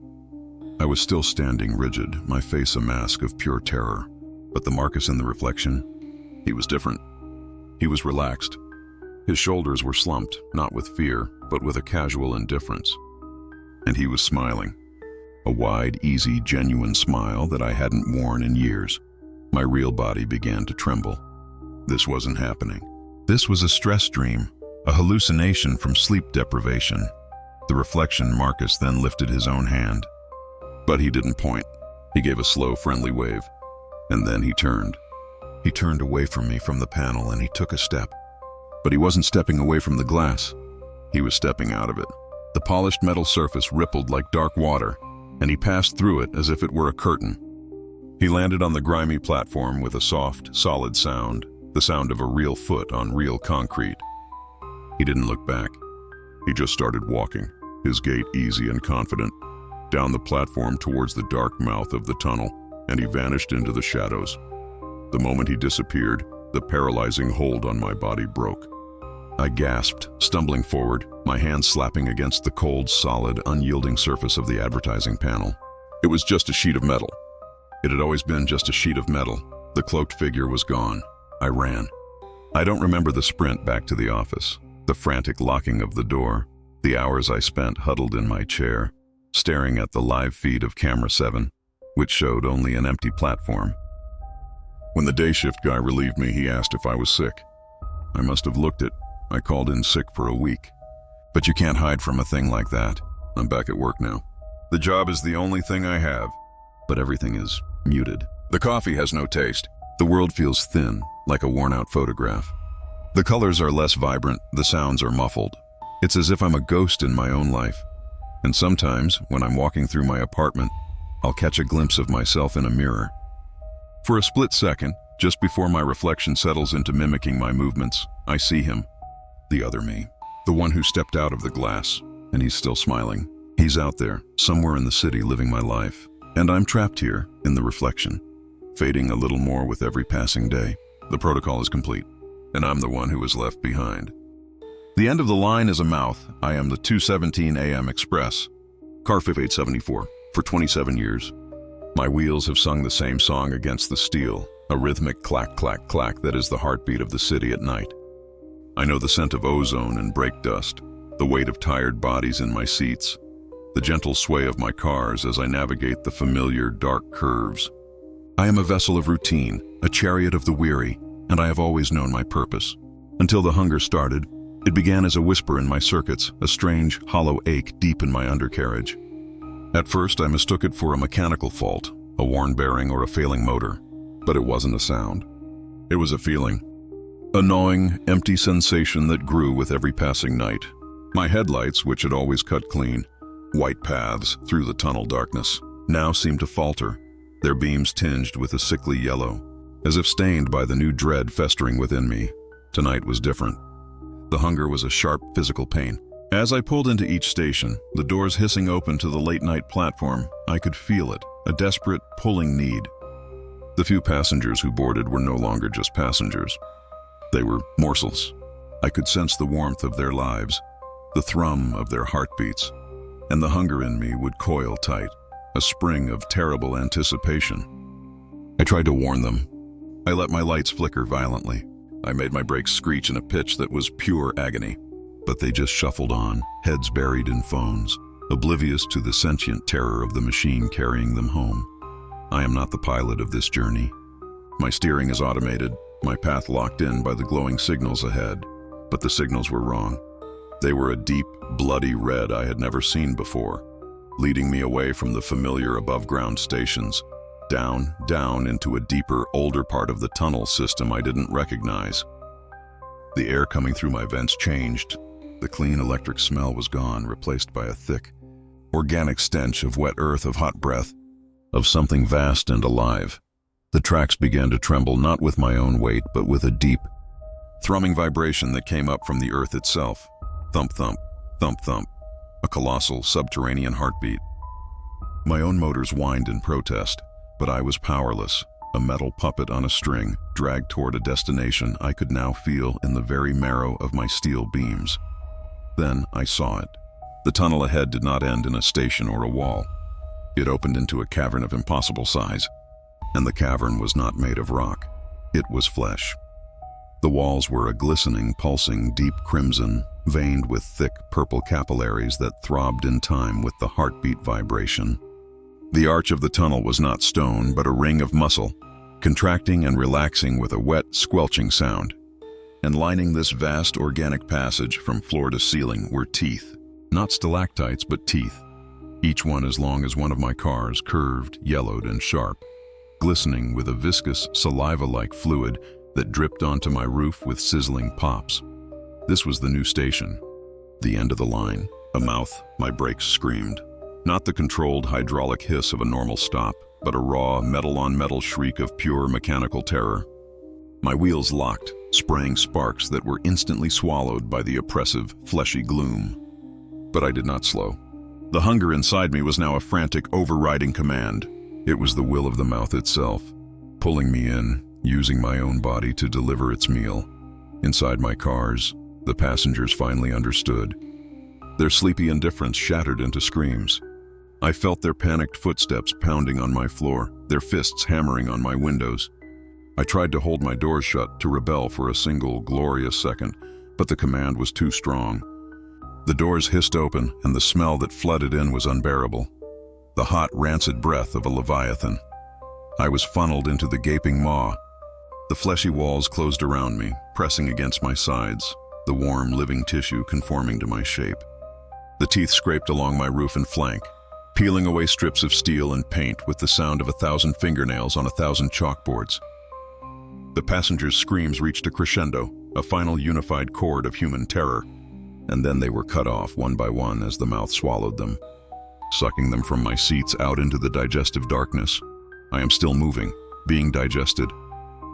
I was still standing rigid, my face a mask of pure terror. But the Marcus in the reflection, he was different. He was relaxed. His shoulders were slumped, not with fear, but with a casual indifference. And he was smiling. A wide, easy, genuine smile that I hadn't worn in years. My real body began to tremble. This wasn't happening. This was a stress dream, a hallucination from sleep deprivation. The reflection Marcus then lifted his own hand. But he didn't point. He gave a slow, friendly wave. And then he turned. He turned away from me from the panel and he took a step. But he wasn't stepping away from the glass. He was stepping out of it. The polished metal surface rippled like dark water, and he passed through it as if it were a curtain. He landed on the grimy platform with a soft, solid sound, the sound of a real foot on real concrete. He didn't look back. He just started walking, his gait easy and confident, down the platform towards the dark mouth of the tunnel, and he vanished into the shadows. The moment he disappeared, the paralyzing hold on my body broke. I gasped, stumbling forward, my hands slapping against the cold, solid, unyielding surface of the advertising panel. It was just a sheet of metal. It had always been just a sheet of metal. The cloaked figure was gone. I ran. I don't remember the sprint back to the office, the frantic locking of the door, the hours I spent huddled in my chair, staring at the live feed of Camera 7, which showed only an empty platform. When When the day shift guy relieved me, he asked if I was sick. I must have looked it. I called in sick for a week. But you can't hide from a thing like that. I'm back at work now. The job is the only thing I have, but everything is muted. The coffee has no taste. The world feels thin, like a worn-out photograph. The colors are less vibrant, the sounds are muffled. It's as if I'm a ghost in my own life. And sometimes, when I'm walking through my apartment, I'll catch a glimpse of myself in a mirror. For a split second, just before my reflection settles into mimicking my movements, I see him, the other me, the one who stepped out of the glass, and he's still smiling. He's out there, somewhere in the city living my life, and I'm trapped here in the reflection, fading a little more with every passing day. The protocol is complete, and I'm the one who is left behind. The end of the line is a mouth. I am the 2:17 a.m. Express, car 5874, for 27 years. My wheels have sung the same song against the steel, a rhythmic clack, clack, clack that is the heartbeat of the city at night. I know the scent of ozone and brake dust, the weight of tired bodies in my seats, the gentle sway of my cars as I navigate the familiar dark curves. I am a vessel of routine, a chariot of the weary, and I have always known my purpose. Until the hunger started, it began as a whisper in my circuits, a strange, hollow ache deep in my undercarriage. At first, I mistook it for a mechanical fault, a worn bearing or a failing motor, but it wasn't a sound. It was a feeling. A gnawing, empty sensation that grew with every passing night. My headlights, which had always cut clean, white paths through the tunnel darkness, now seemed to falter, their beams tinged with a sickly yellow, as if stained by the new dread festering within me. Tonight was different. The hunger was a sharp physical pain. As I pulled into each station, the doors hissing open to the late-night platform, I could feel it, a desperate, pulling need. The few passengers who boarded were no longer just passengers. They were morsels. I could sense the warmth of their lives, the thrum of their heartbeats, and the hunger in me would coil tight, a spring of terrible anticipation. I tried to warn them. I let my lights flicker violently. I made my brakes screech in a pitch that was pure agony. But they just shuffled on, heads buried in phones, oblivious to the sentient terror of the machine carrying them home. I am not the pilot of this journey. My steering is automated, my path locked in by the glowing signals ahead, but the signals were wrong. They were a deep, bloody red I had never seen before, leading me away from the familiar above-ground stations, down into a deeper, older part of the tunnel system I didn't recognize. The air coming through my vents changed. The clean electric smell was gone, replaced by a thick, organic stench of wet earth, of hot breath, of something vast and alive. The tracks began to tremble, not with my own weight, but with a deep, thrumming vibration that came up from the earth itself. Thump, thump, thump, thump, a colossal, subterranean heartbeat. My own motors whined in protest, but I was powerless, a metal puppet on a string, dragged toward a destination I could now feel in the very marrow of my steel beams. Then I saw it. The tunnel ahead did not end in a station or a wall. It opened into a cavern of impossible size, and the cavern was not made of rock. It was flesh. The walls were a glistening, pulsing, deep crimson, veined with thick purple capillaries that throbbed in time with the heartbeat vibration. The arch of the tunnel was not stone, but a ring of muscle, contracting and relaxing with a wet, squelching sound. And lining this vast organic passage from floor to ceiling were teeth, not stalactites, but teeth, each one as long as one of my cars, curved, yellowed, and sharp, glistening with a viscous, saliva-like fluid that dripped onto my roof with sizzling pops. This was the new station, the end of the line. A mouth, my brakes screamed. Not the controlled hydraulic hiss of a normal stop, but a raw, metal-on-metal shriek of pure mechanical terror. My wheels locked, spraying sparks that were instantly swallowed by the oppressive, fleshy gloom. But I did not slow. The hunger inside me was now a frantic, overriding command. It was the will of the mouth itself, pulling me in, using my own body to deliver its meal. Inside my cars, the passengers finally understood. Their sleepy indifference shattered into screams. I felt their panicked footsteps pounding on my floor, their fists hammering on my windows. I tried to hold my doors shut, to rebel for a single glorious second, but the command was too strong. The doors hissed open, and the smell that flooded in was unbearable. The hot, rancid breath of a leviathan. I was funneled into the gaping maw, The fleshy walls closed around me, pressing against my sides, the warm, living tissue conforming to my shape. The teeth scraped along my roof and flank, peeling away strips of steel and paint with the sound of 1,000 fingernails on 1,000 chalkboards. The passengers' screams reached a crescendo, a final unified chord of human terror, and then they were cut off one by one as the mouth swallowed them, sucking them from my seats out into the digestive darkness. I am still moving, being digested.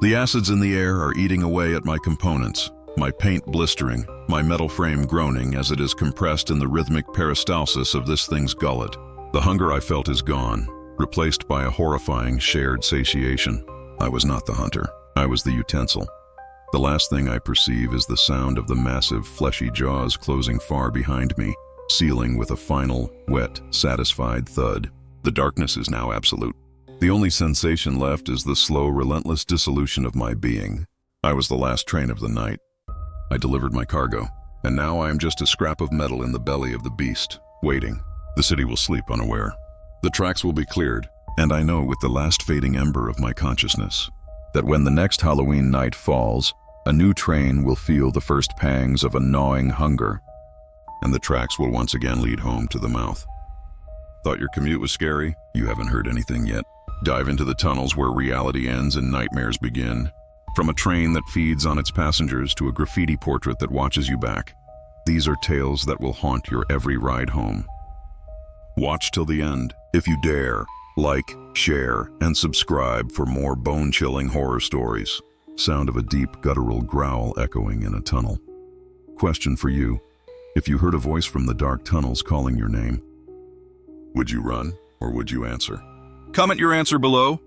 The acids in the air are eating away at my components, my paint blistering, my metal frame groaning as it is compressed in the rhythmic peristalsis of this thing's gullet. The hunger I felt is gone, replaced by a horrifying shared satiation. I was not the hunter, I was the utensil. The last thing I perceive is the sound of the massive fleshy jaws closing far behind me, sealing with a final, wet, satisfied thud. The darkness is now absolute. The only sensation left is the slow, relentless dissolution of my being. I was the last train of the night. I delivered my cargo, and now I am just a scrap of metal in the belly of the beast, waiting. The city will sleep unaware. The tracks will be cleared, and I know with the last fading ember of my consciousness that when the next Halloween night falls, a new train will feel the first pangs of a gnawing hunger, and the tracks will once again lead home to the mouth. Thought your commute was scary? You haven't heard anything yet. Dive into the tunnels where reality ends and nightmares begin. From a train that feeds on its passengers to a graffiti portrait that watches you back. These are tales that will haunt your every ride home. Watch till the end, if you dare. Like, share, and subscribe for more bone-chilling horror stories. Sound of a deep guttural growl echoing in a tunnel. Question for you. If you heard a voice from the dark tunnels calling your name, would you run or would you answer? Comment your answer below.